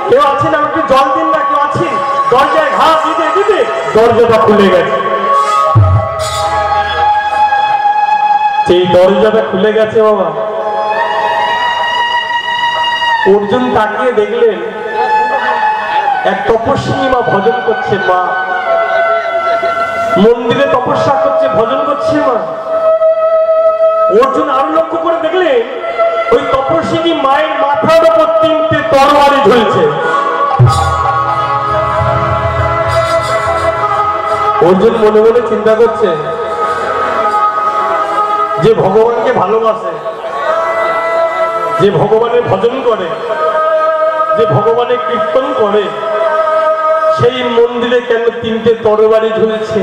কেউ আছে না? একটু জল দিন না, কেউ আছে? দরজায় ঘা দিতে দিতে দরজাটা খুলে গেছে। সেই দরজাটা খুলে গেছে বাবা। অর্জুন তাকিয়ে দেখলেন এক তপস্বিনী মা ভজন করছে। মা মন্দিরে তপস্যা করছে, ভজন করছে মা। অর্জুন আরো লক্ষ্য করে দেখলেন ওই তপস্বিনী মায়ের মাথার উপর তিনটে তরবারি ঝুলছে। অর্জুন মনে মনে চিন্তা করছে, যে ভগবানকে ভালোবাসে, যে ভগবানের ভজন করে, যে ভগবানের কীর্তন করে, সেই মন্দিরে কেন তিনটে তরবারি ঝুলছে?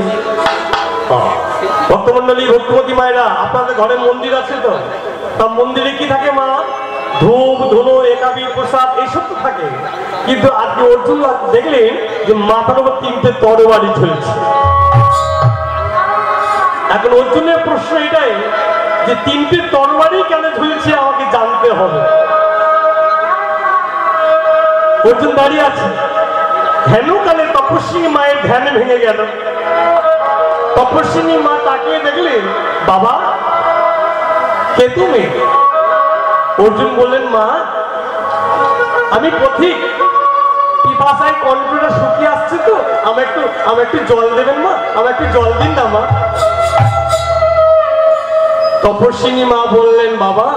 ভক্তমন্ডলী, ভক্তিমতী মায়েরা, আপনাদের ঘরে মন্দির আছে তো? তার মন্দিরে কি থাকে মা? ধূপ ধুনো, একাবি প্রসাদ এইসব তো থাকে। কিন্তু আজকে অর্জুন দেখলেন যে মাথার উপর তিনটে তরবারি ঝুলছে। এখন অর্জুনের প্রশ্ন এটাই যে তিনটে তরবারি কেন ঝুলছে আমাকে জানতে হবে। অর্জুন দাঁড়িয়ে আছে, ধ্যানকালে তপস্বিনী মায়ের ধ্যানে ভেঙে গেল। তপস্বিনী মা তাকিয়ে দেখলেন, বাবা কে তুমি? অর্জুন বললেন, মা আমি পথিক, পিপাসায় কণ্ঠটা শুকিয়ে আসছে তো, আমার একটু জল দেবেন মা, আমার একটু জল দিন না মা। তপস্বিনী মা বললেন, বাবা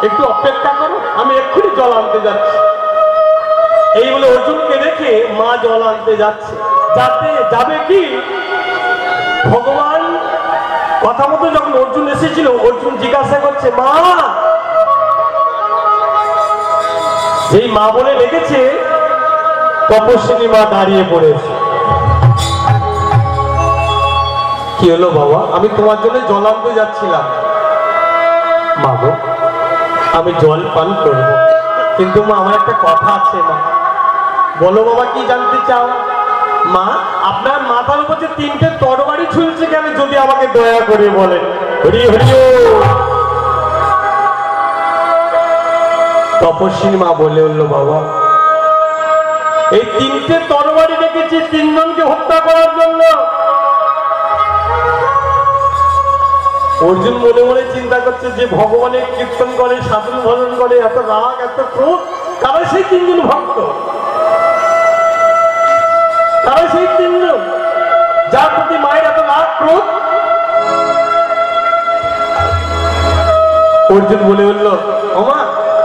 একটু অপেক্ষা করো, আমি এক্ষুনি জল আনতে যাচ্ছি। এই বলে অর্জুনকে রেখে মা জল আনতে যাচ্ছে। যাবে কি, ভগবান কথা মতো যখন অর্জুন এসেছিল, অর্জুন জিজ্ঞাসা করছে, মা? যেই মা বলে রেখেছে, তপস্বিনী মা দাঁড়িয়ে পড়েছে। কি হলো বাবা? আমি তোমার জন্য জল আনতে যাচ্ছিলাম। মা গো, আমি জল পান করবো, কিন্তু মা আমার একটা কথা আছে। মা বলো বাবা, কি জানতে চাও? মা আপনার মাথার উপর যে তিনটে তরবারি ঝুলছে কেন, যদি আমাকে দয়া করে বলেন। হরি হরি। তপস্বিনী মা বলে উঠল, বাবা এই তিনটে তরবারি রেখেছি তিনজনকে হত্যা করার জন্য। অর্জুন মনে মনে চিন্তা করছে, যে ভগবানের কীর্তন করে, সাধন ভজন করে, এত রাগ এত ক্রোধ, কারণ সেই তিনজন ভক্ত, কারণ সেই তিনজন যার প্রতি মায়ের এত রাগ ক্রোধ। অর্জুন বলে উঠল, ওমা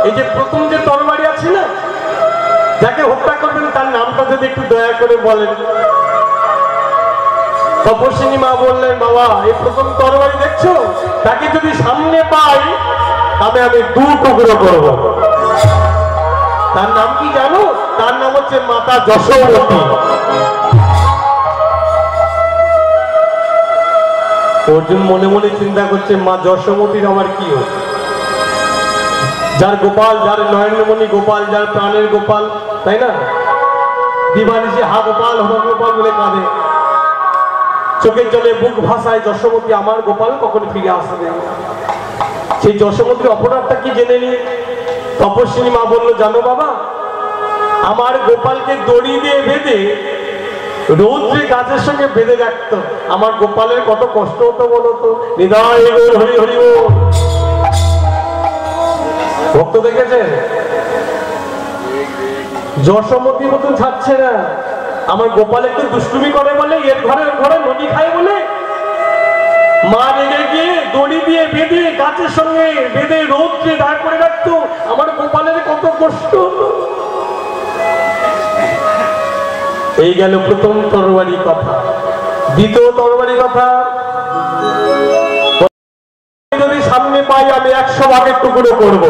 এই যে প্রথম যে তরবারি আছে না, যাকে হত্যা করবেন তার নামটা যদি একটু দয়া করে বলেন। তপস্বিনী মা বললেন, বাবা এই প্রথম তরবারি দেখছো, তাকে যদি সামনে পাই তবে আমি দু টুকরো করব। তার নাম কি জানো? তার নাম হচ্ছে মাতা যশোমতী। অর্জুন মনে মনে চিন্তা করছে, মা যশোমতীর আমার কি হচ্ছে? যার গোপাল, যার নয়নমণি গোপাল, যার প্রাণের গোপাল, তাই না? দিবানিশি হা গোপাল হা গোপাল বলে কাঁদে, চোখের জলে বুক ভাসায় যশোমতী, আমার গোপাল কখন ফিরে আসবে। সেই যশোমতীর অপরাধটা কি জেনে নিয়ে তপস্বিনী মা বলল, জানো বাবা, আমার গোপালকে দড়ি দিয়ে বেঁধে রৌদ্রে গাছের সঙ্গে বেঁধে রাখতো, আমার গোপালের কত কষ্ট হতো বলতো। হৃদয় হরি হরি। ভক্ত দেখেছেন যশোমতীর মতন ছাড়ছে না। আমার গোপাল একটু দুষ্টুমি করে বলে, এর ঘরে ঘরে নদী খায় বলে মা রেগে গিয়ে দড়ি দিয়ে বেঁধে গাছের সঙ্গে বেঁধে রৌদ্রে দাঁড় করে রাখতো, আমার গোপালের কত কষ্ট হতো। এই গেল প্রথম তরবারি কথা। দ্বিতীয় তরবারি কথা, যদি সামনে পাই আমি 100 ভাগের টুকরো করব।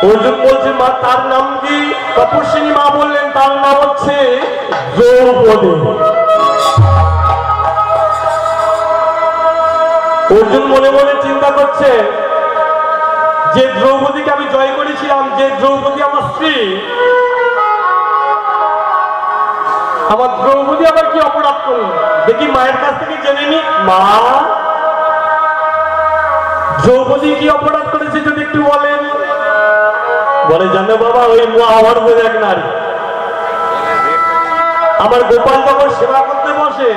অর্জুন বলছে মা তার নাম কি? তপস্বিনী মা বললেন তার নাম হচ্ছে দ্রৌপদী। অর্জুন মনে মনে চিন্তা করছে যে দ্রৌপদীকে আমি জয় করেছিলাম, যে দ্রৌপদী আমার স্ত্রী, আমার দ্রৌপদী আবার কি অপরাধ করল, দেখি মায়ের কাছ থেকে জেনে নি। মা, দ্রৌপদী কি অপরাধ করেছে যদি একটু বলেন? বলে জানো বাবা, ওই আমার বলে এক নারী, আমার গোপাল যখন সেবা করতে বসে,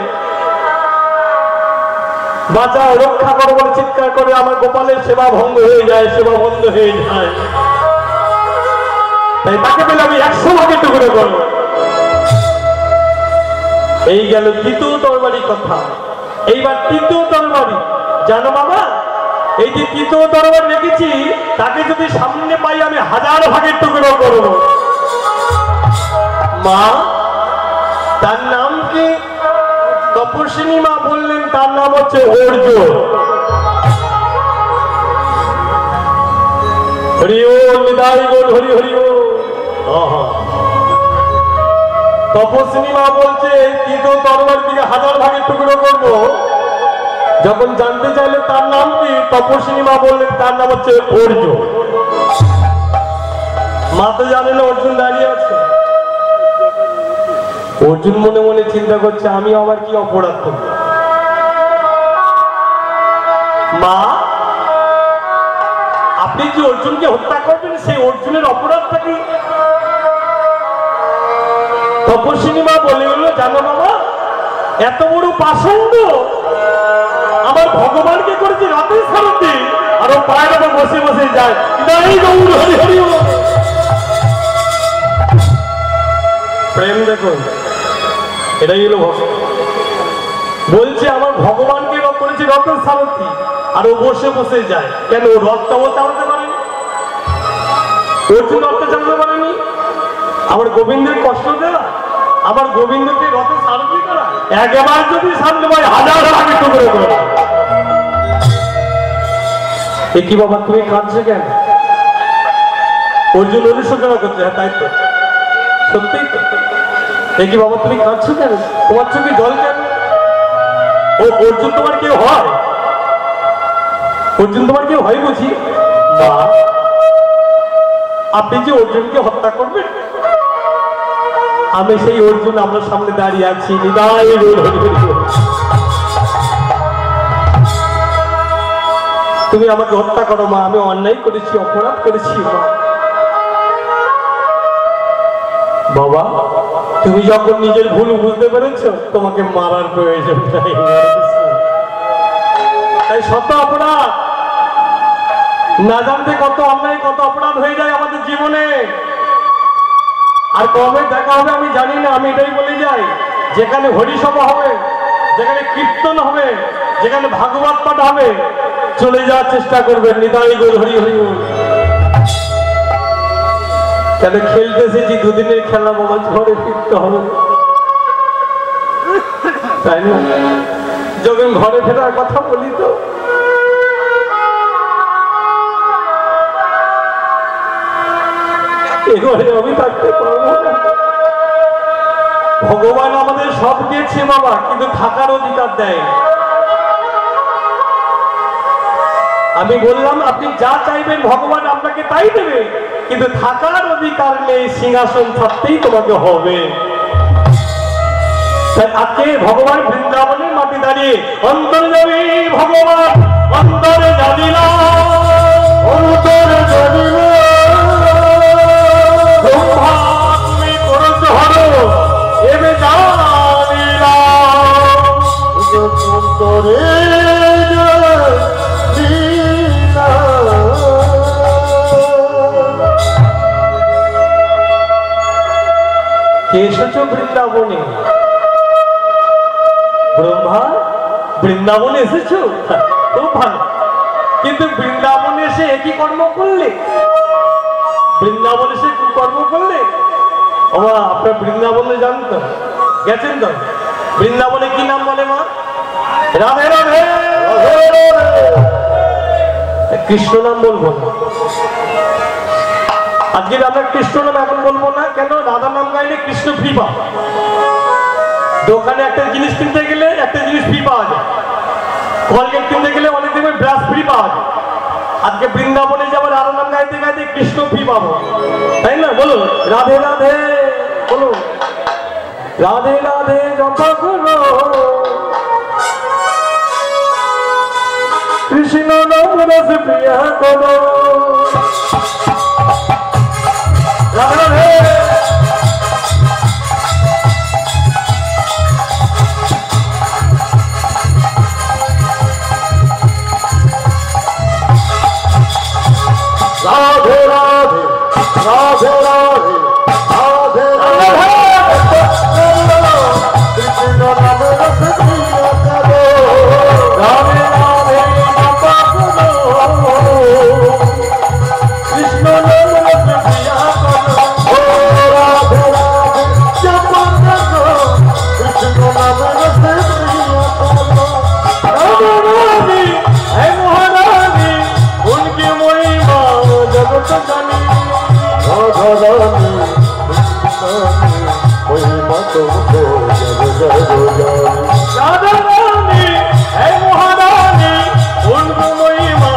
বাঁচাও রক্ষা করো বলে চিৎকার করে, আমার গোপালের সেবা ভঙ্গ হয়ে যায়, সেবা বন্ধ হয়ে যায়। তাই তাকে বলে আমি 100 ভাগের টুকরো করবো। এই গেল দ্বিতীয় তরবারি কথা। এইবার তৃতীয় তরবারি। জানো বাবা, এই যে তৃতীয় তরবারি রেখেছি, তাকে যদি সামনে পাই আমি 1000 ভাগের টুকরো করব। মা, তার নাম কি? তপস্বিনী মা বললেন তার নাম হচ্ছে অর্জুন। হরি ওম, নিতাই গৌর হরি হরি ওম। তপস্বিনী মা বলছে তৃতীয় তরবারি দিকে 1000 ভাগের টুকরো করব। যখন জানতে চাইলে তার নাম কি, তপস্বিনী মা বললেন তার নাম হচ্ছে অর্জুন। মা তো জানে না অর্জুন দাঁড়িয়ে আছে। অর্জুন মনে মনে চিন্তা করছে আমি আবার কি অপরাধ করব। মা, আপনি যে অর্জুনকে হত্যা করবেন, সেই অর্জুনের অপরাধটা কি? তপস্বিনী মা বলে গেল জানো বাবা, এত বড় পাষণ্ড আমার ভগবানকে করেছি রাতের সারথি, আর ও পায়ের উপর বসে বসে যায়। প্রেম দেখুন, এটাই হলো ভক্ত। বলছে আমার ভগবানকে করেছি রথের সারথি, আর ও বসে বসে যায়। কেন? ও রথটাও চালাতে পারেনি, অর্জুন রথটা চালাতে পারেনি। আমার গোবিন্দের কষ্ট দেওয়া, আমার গোবিন্দকে রথের সারথি করা, একবার যদি সামনে পাই 1000 ভাগের টুকরো করে। এ কি বাবা, তুমি কাঁদছো কেন? অর্জুন অনুশোচনা করছে। হ্যাঁ তাই তো, সত্যি তো। এ কি বাবা, তুমি কাঁদছো কেন? তোমার চোখে জল কেন? ও অর্জুন তোমার কেউ হয়? অর্জুন তোমার কেউ হয় বুঝি? মা, আপনি যে অর্জুনকে হত্যা করবেন, আমি সেই অর্জুন আপনার সামনে দাঁড়িয়ে আছি। তুমি আমাকে হত্যা করো মা, আমি অন্যায় করেছি, অপরাধ করেছি মা। বাবা, তুমি যখন নিজের ভুল বুঝতে পেরেছ, তোমাকে মারার প্রয়োজন নাই। তাই শত অপরাধ না জানতে কত অন্যায়, কত অপরাধ হয়ে যায় আমাদের জীবনে। আর কবে দেখা হবে আমি জানি না। আমি এটাই বলে যাই, যেখানে হরিসভা হবে, যেখানে কীর্তন হবে, যেখানে ভাগবত পাঠ হবে, চলে যাওয়ার চেষ্টা করবেন। নিতাই গৌর হরি হরি বল। কেন খেলতে এসেছি, দুদিনের খেলা বাবা, ঘরে ফিরতে হবে, তাই না? যখন ঘরে ফেরার কথা বলি তো এবারে আমি থাকতে পারবো না। ভগবান আমাদের সব দিয়েছে বাবা, কিন্তু থাকার অধিকার দেয়। আমি বললাম আপনি যা চাইবেন ভগবান আপনাকে তাই দেবে, কিন্তু থাকার অধিকার নেই। সিংহাসন থাকতেই তোমাকে হবে। আজকে ভগবান বৃন্দাবনের মাটি দাঁড়িয়ে অন্তরে যাবি ভগবান, অন্তরে যাবি না, অন্তরে যাবি না। তুমি করেছো হলো এবে জানিলা, অন্তরে কে এসেছো বৃন্দাবনে? ব্রহ্মা, বৃন্দাবনে এসেছো, খুব ভালো। কিন্তু বৃন্দাবনে এসে একই কর্ম করলে, বৃন্দাবনে এসে কি কর্ম করলে? ও মা, আপনার বৃন্দাবনে যান তো, গেছেন তো? বৃন্দাবনে কি নাম বলে মা? রাধে রাধে। কৃষ্ণ নাম বলবো না আজকে, আমরা কৃষ্ণ নাম এখন বলবো না। কেন? রাধা নাম গাইলে কৃষ্ণ ফ্রি পাওয়া। দোকানে একটা জিনিস কিনতে গেলে একটা জিনিস ফ্রি পাওয়া যায়, কলগেট কিনতে গেলে অনেক দিন ব্রাশ ফ্রি পাওয়া যায়। আজকে বৃন্দাবনে যাবো রাধা নাম গাইতে গাইতে কৃষ্ণ ফ্রি পাবো, তাই না? বলুন রাধে রাধে, বলুন রাধে রাধে জপা করো কৃষ্ণ নাম রস প্রিয়া করো। রাধে রাধে। राधे राधे राधे राधे राधे राधे कृष्ण नाम रस प्रिया करो। राधे राधे जपा करो कृष्ण नाम रस प्रिया करो। राधे राधे जपा करो कृष्ण नाम रस प्रिया करो। राधे राधे है महारानी, उनकी महिमा जगत जानी। राधा रानी महिमा तुमको जग जग जानी। राधा रानी है महारानी, उनकी महिमा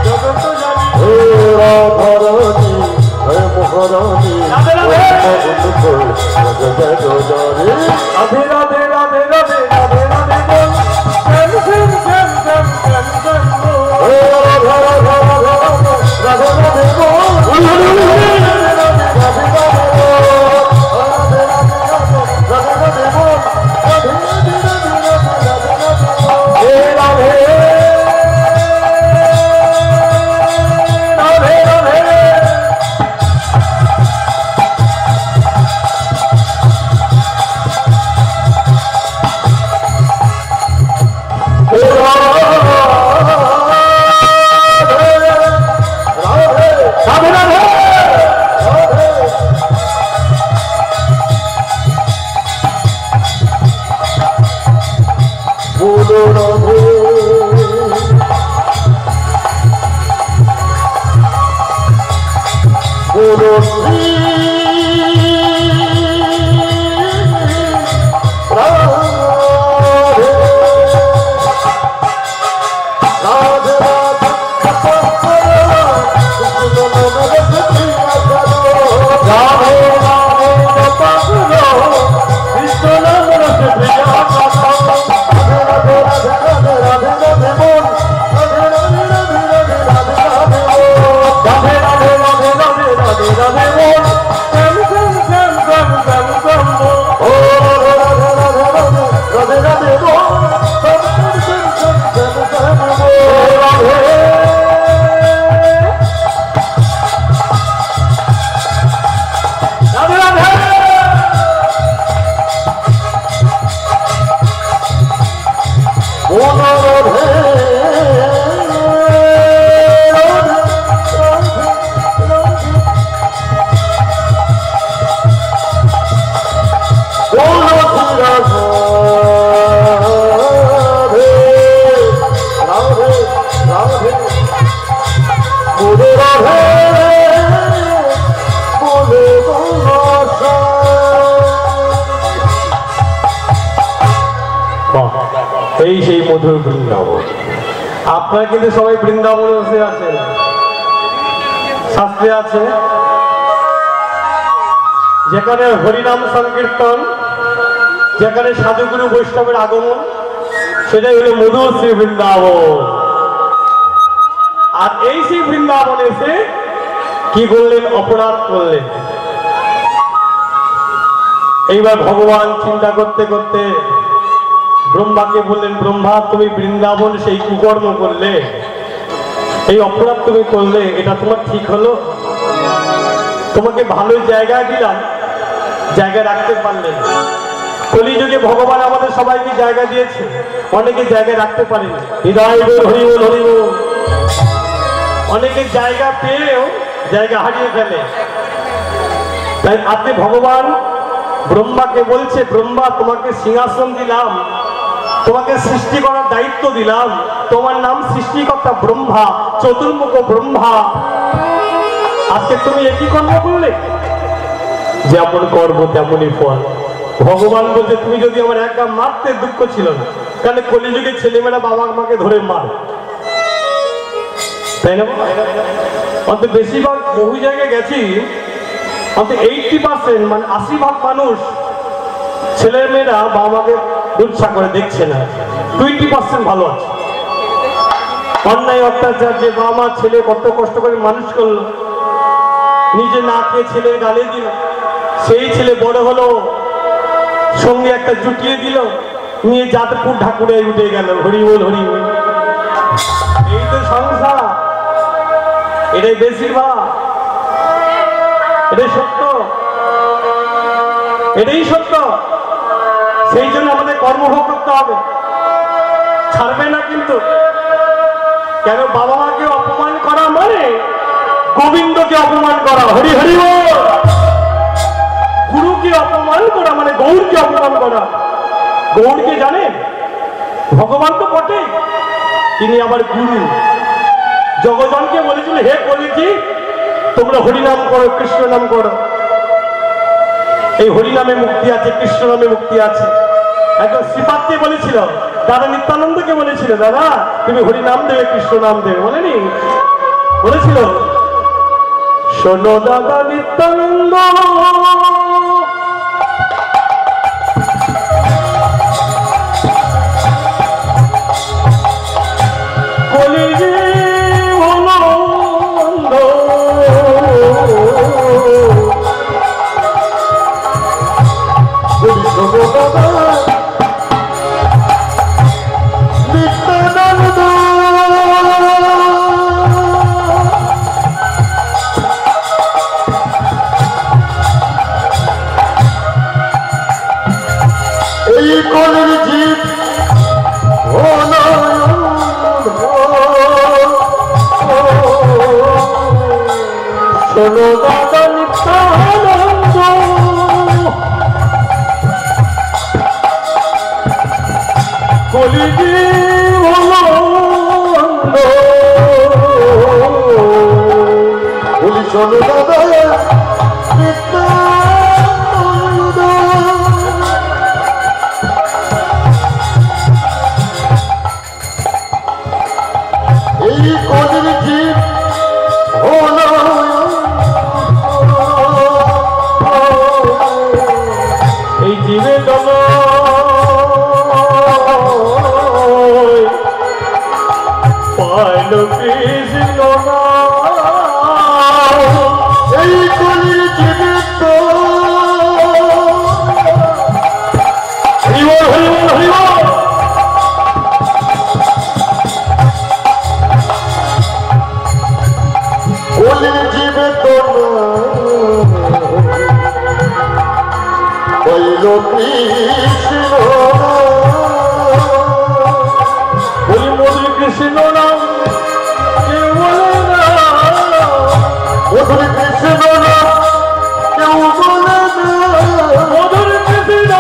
जगत जानी। राधा रानी है महारानी राधे राधे। उनको जग जग जानी। राधे राधे राधे राधे राधे राधे बोल, जम जम जम जम जम जम बोल। राधा राधा राधा राधा राधे बोल। राधे राधे राधे राधे बोल। राधे राधे राधे राधे बोल। राधे राधे राधे राधे बोल। हे राधे राधे राधे। राधे राधे। बोलो राधे बोलो श्री राधे राधे राधे जपा करो कृष्ण नाम रस प्रिया करो। राधे राधे जपा करो कृष्ण नाम रस प्रिया करो। राधे राधे राधे राधे राधे बोल। राधे राधे राधे राधे राधे राधे बोल। राधे राधे राधे राधे राधे राधे बोल, जम जम जम जम जम जम बोल। ओ राधे राधे राधे राधे राधे बोल। सब सब सब सब सब सब बोल। राधे राधे राधे। बोलो राधे राधे राधे राधे। बोलो राधे राधे राधे। बोलो राधे बोले बोलो सा। বাহ, এই সেই মধুর বৃন্দাবন। আপনারা কিন্তু সবাই বৃন্দাবনে বসে আছেন, শাস্ত্রে আছে যেখানে হরিনাম সংকীর্তন, যেখানে সাধুগুরু বৈষ্ণবের আগমন, সেটাই হলো মধুর শ্রী বৃন্দাবন। আর এই সেই বৃন্দাবনে এসে কি করলেন? অপরাধ করলেন। এইবার ভগবান চিন্তা করতে করতে ব্রহ্মাকে বললেন, ব্রহ্মা তুমি বৃন্দাবন সেই কুকর্ম করলে, এই অপরাধ তুমি করলে, এটা তোমার ঠিক হলো? তোমাকে ভালো জায়গায় দিলাম, জায়গায় রাখতে পারলেন। কলিযুগে ভগবান আমাদের সবাইকে জায়গা দিয়েছে, অনেকে জায়গায় রাখতে পারেনি। হৃদয় হরি বল হরি বল। অনেকে জায়গা পেয়েও জায়গা হারিয়ে ফেলে। তাই আপনি ভগবান ব্রহ্মাকে বলছে, ব্রহ্মা তোমাকে সিংহাসন দিলাম, তোমাকে সৃষ্টি করার দায়িত্ব দিলাম, তোমার নাম সৃষ্টিকর্তা ব্রহ্মা, চতুর্মুখ ব্রহ্মা। আজকে তুমি একই কর্ম করলে, যেমন কর্ম তেমনই ফল। ভগবান বলছে তুমি যদি আমার একা মারতে দুঃখ ছিল না, তাহলে কলিযুগের ছেলেমেয়েরা বাবা মাকে ধরে মার, তাই না? অন্তত বেশিরভাগ বহু জায়গায় গেছি, অন্তত 80% মানে 80% মানুষ ছেলেমেয়েরা বাবা মাকে দুঃসা করে দেখছে না, 20% ভালো আছে। অন্যায় অত্যাচার যে বাবা মা ছেলে কত কষ্ট করে মানুষ করলো, নিজে না খেয়ে ছেলের গালে দিল, সেই ছেলে বড় হলো, সঙ্গে একটা জুটিয়ে দিল, নিয়ে যাদবপুর ঠাকুরে উঠে গেল। হরি বল হরি বল। এই তো সংসার, এটাই বেশিরভাগ, এটাই সত্য, এটাই সত্য। সেই জন্য আমাদের কর্মভোগ করতে হবে, ছাড়বে না কিন্তু। কেন? বাবা মাকে অপমান করা মানে গোবিন্দকে অপমান করা। হরি হরি বল। গুরুকে অপমান করা মানে গৌরকে অপমান করা। গৌরকে জানেন? ভগবান তো বটে, তিনি আবার গুরু। জগজনকে বলেছিল, হে বলেছি তোমরা হরিনাম করো, কৃষ্ণ নাম করো। এই হরিনামে মুক্তি আছে, কৃষ্ণ নামে মুক্তি আছে। একজন শ্রীপাদকে বলেছিল, দাদা নিত্যানন্দকে বলেছিল, দাদা তুমি হরিনাম দেবে, কৃষ্ণ নাম দেবে, বলেনি? বলেছিল, শোনো দাদা নিত্যানন্দ, শোনো দাদা নিত্যানন্দ, কলিজীবনানন্দ, বলি শোনো দাদা নিত্যানন্দ। এই কলির জীব হলো এই জীবে দল, পাইল কৃষ্ণ এই কলির জীবে কলির জীবে পাইল কৃষ্ণ, বলি মধুর কৃষ্ণ নাম কেউ বলে না, মধুর কৃষ্ণ নাম কেউ বলে না, মধুর কৃষ্ণ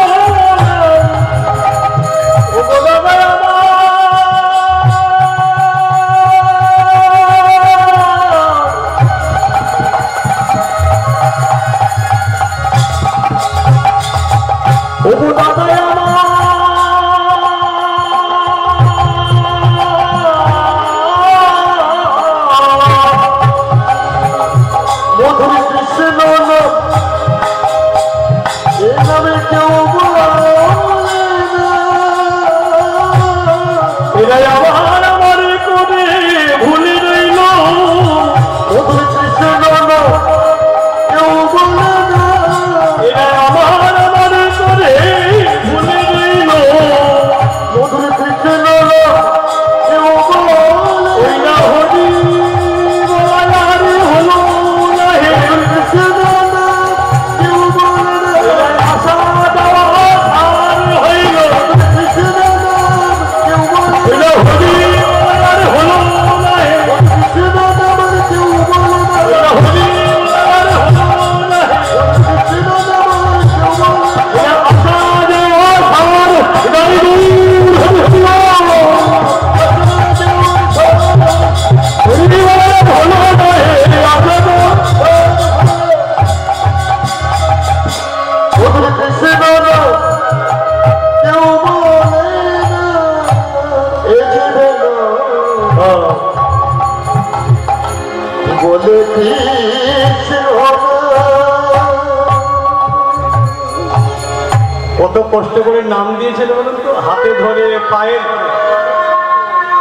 কত কষ্ট করে নাম দিয়েছিল বলুন তো, হাতে ধরে পায়ে ধরে।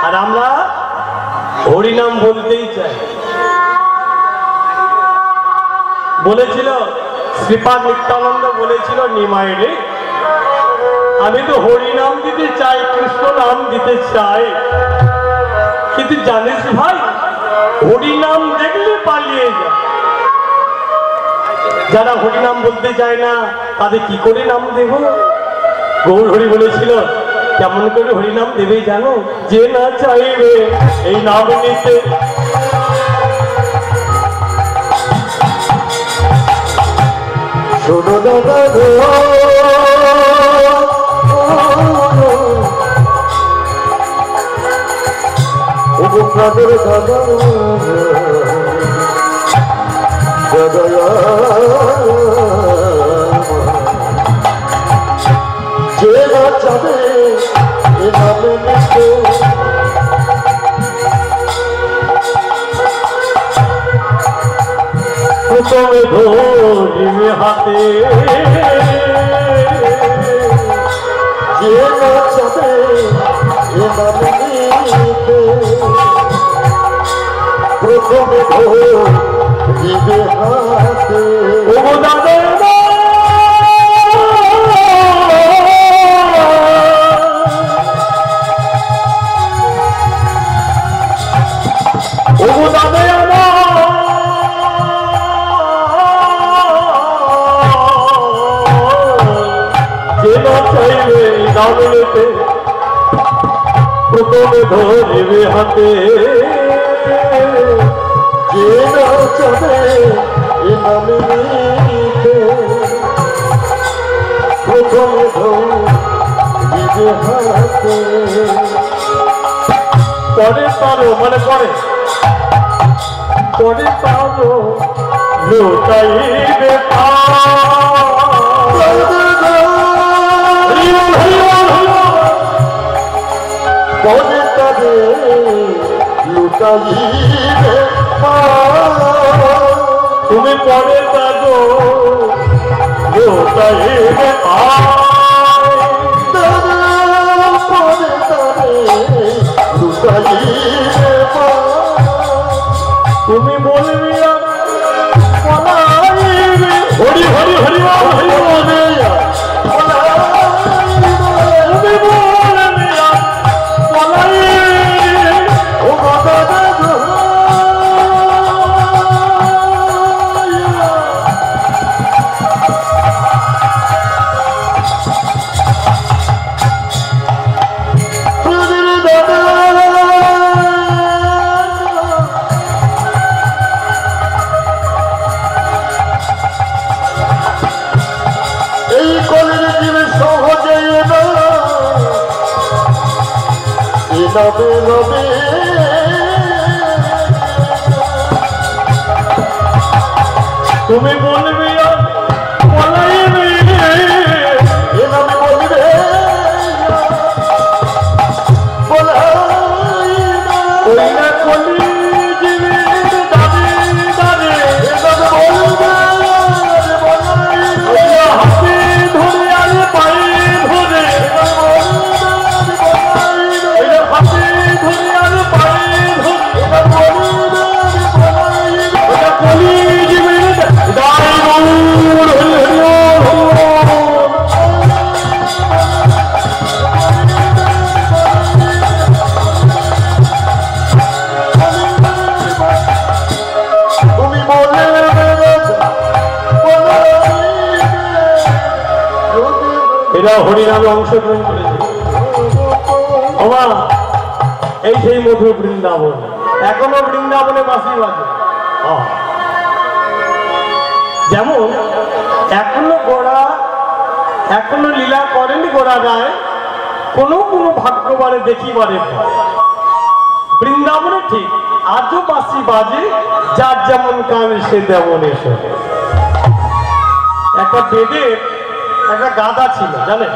আর আমরা হরিনাম বলতেই চাই। বলেছিল শ্রীপাদ নিত্যানন্দ বলেছিল নিমাই রে, আমি তো হরিনাম দিতে চাই, কৃষ্ণ নাম দিতে চাই, কিন্তু জানিস ভাই হরিনাম দেখলে পালিয়ে যায়। যারা হরিনাম বলতে চায় না তাদের কি করে নাম দেব? গৌর হরি বলেছিল কেমন করে হরিনাম দেবে জানো? যে না চাইবে এই নাম নিতে, শোনো দাদা গো, প্রাণের দাদা যে না চাবে এ নামে নিতে, প্রথমে ধরিবে হাতে, যে না চাবে এ নামে নিতে, প্রথমে ধরিবে হাতে। ও দাদা ও দাদা যে না চাইবে নাম নিতে, প্রথমে ধরিবে হাতে, যে না চাবে এ নামে নিতে, প্রথমে ধরিবে হাতে। পরে তারও মানে পরে তারও লুটাইবে পরে তবে লুটাইবে, তুমি পরে তারও লুটাইবে পরে তবে লুটাইবে, তুমি বলবি পলাইবে, হরি হরি হরি বল হরি বল, তুমি বলবি পলাইবে। ও দাদা গো, এই কলের জীবে সহজে না এ নবে নবে, তুমি বলবি পলাইবে, এ নবে বলবে ওই না কলি জীবের দাবি দাবি, এ নবে বলবে হাতে ধরে আর পায়ে ধরে, হাতে ধরে আর পায়ে ধরে, কলি জীবের দায় গৌর হরি হরি তুমি বলে এরা হরিনামে অংশগ্রহণ করেছে। ওমা এই সেই মধুর বৃন্দাবন, এখনো বৃন্দাবনে বাঁশি বাজে। যেমন এখনো গোড়া এখনো লীলা করেনি গোড়া গায়ে, কোনো কোনো ভাগ্যবারে দেখিবারে বৃন্দাবনে ঠিক আজও বাঁশি বাজে, যার যেমন কান সে তেমন এসে। একটা বেদের একটা গাধা ছিল জানেন,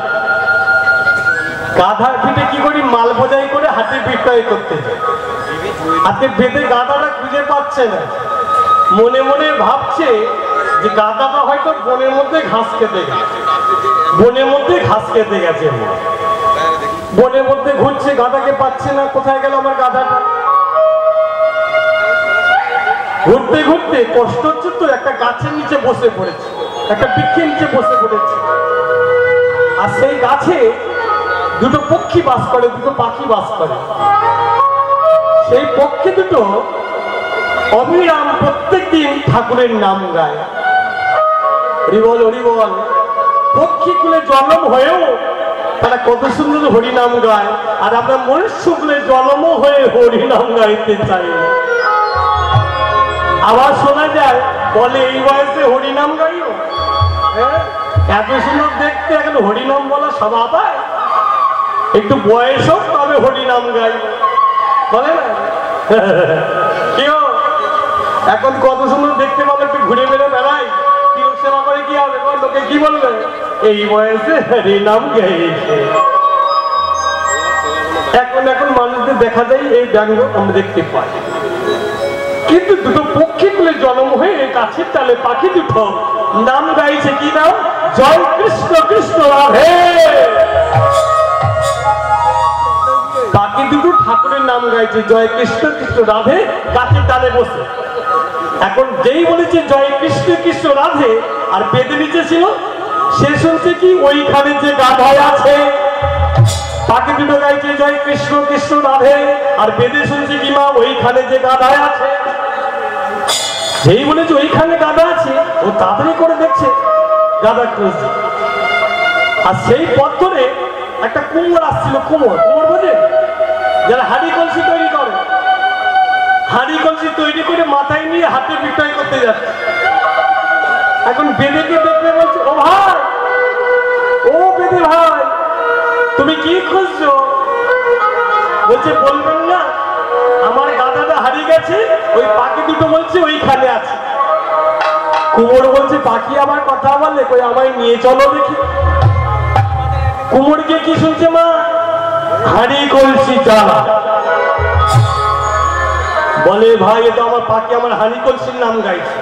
গাধার পিঠে কি করি মাল বোঝাই করে হাতে বিক্রয় করতে যায়। হাতে বেঁধে গাধাটা খুঁজে পাচ্ছে না, মনে মনে ভাবছে যে গাধাটা হয়তো বনের মধ্যে ঘাস খেতে গেছে। বনের মধ্যে ঘাস খেতে গেছে, বনের মধ্যে ঘুরছে, গাধাকে পাচ্ছে না, কোথায় গেল আমার গাধাটা। ঘুরতে ঘুরতে কষ্ট হচ্ছে তো একটা গাছের নিচে বসে পড়েছে, একটা বৃক্ষের নিচে বসে পড়েছে। আর সেই গাছে দুটো পক্ষী বাস করে, দুটো পাখি বাস করে। সেই পক্ষী দুটো অবিরাম প্রত্যেকদিন ঠাকুরের নাম গায়, হরিবল হরিবল। পক্ষী কুলে জন্ম হয়েও তারা কত সুন্দর হরিনাম গায়, আর আমরা মনুষ্য কুলে জন্ম হয়ে হরিনাম গাইতে চাই। আবার শোনা যায় বলে এই বয়সে হরিনাম গাইও, এত সুন্দর দেখতে এখন হরিনাম বলা স্বভাব হয়, একটু বয়স হোক তবে হরিনাম গাই বলে না। কেউ এখন কত সুন্দর দেখতে পাবো, একটু ঘুরে বেড়ে বেড়াই, কেউ সেবা করে কি হবে, লোকে কি বলবে এই বয়সে হরিনাম গাইছে। এখন এখন মানুষদের দেখা যায় এই ব্যঙ্গ আমরা দেখতে পাই। কিন্তু দুটো পক্ষী কুলে জন্ম হয়ে গাছের তালে পাখি দুটো নাম গাইছে, কি নাম? জয় কৃষ্ণ কৃষ্ণ রাধে। পাখি দুটো ঠাকুরের নাম গাইছে জয় কৃষ্ণ কৃষ্ণ রাধে, গাছের তালে বসে। এখন যেই বলেছে জয় কৃষ্ণ কৃষ্ণ রাধে, আর বেদে নিচে ছিল সে শুনছে কি ওইখানে যে গাধায় আছে। পাখি দুটো গাইছে জয় কৃষ্ণ কৃষ্ণ রাধে, আর বেদে শুনছে কি মা ওইখানে যে গাধায় আছে। যেই বলেছে ওইখানে গাধা আছে, ও তাড়াতাড়ি করে দেখছে গাধা খুঁজছে। আর সেই পথ ধরে একটা কুমোর আসছিল, কুমোর বোঝে যারা হাঁড়ি কলসি তৈরি করে, হাঁড়ি কলসি তৈরি করে মাথায় নিয়ে হাতে বিক্রয় করতে যাচ্ছে। এখন বেদেকে দেখলে বলছে ও ভাই, ও বেদে ভাই তুমি কি খুঁজছো? বলছে বলবেন না, আমার গাধাটা হারিয়ে গেছে, ওই পাখি দুটো বলছে ওইখানে আছে। কুমোর বলছে পাখি আমার কথা বলে, কই আমায় নিয়ে চলো দেখি। কুমোরকে কি শুনছে মা? হাঁড়ি কলসি চালা। বলে ভাই এটা আমার পাখি আমার হাঁড়ি কলসির নাম গাইছে।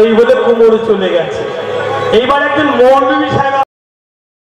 এই বলে কুমোর চলে গেছে। এইবার একজন মৌলবী সাহেব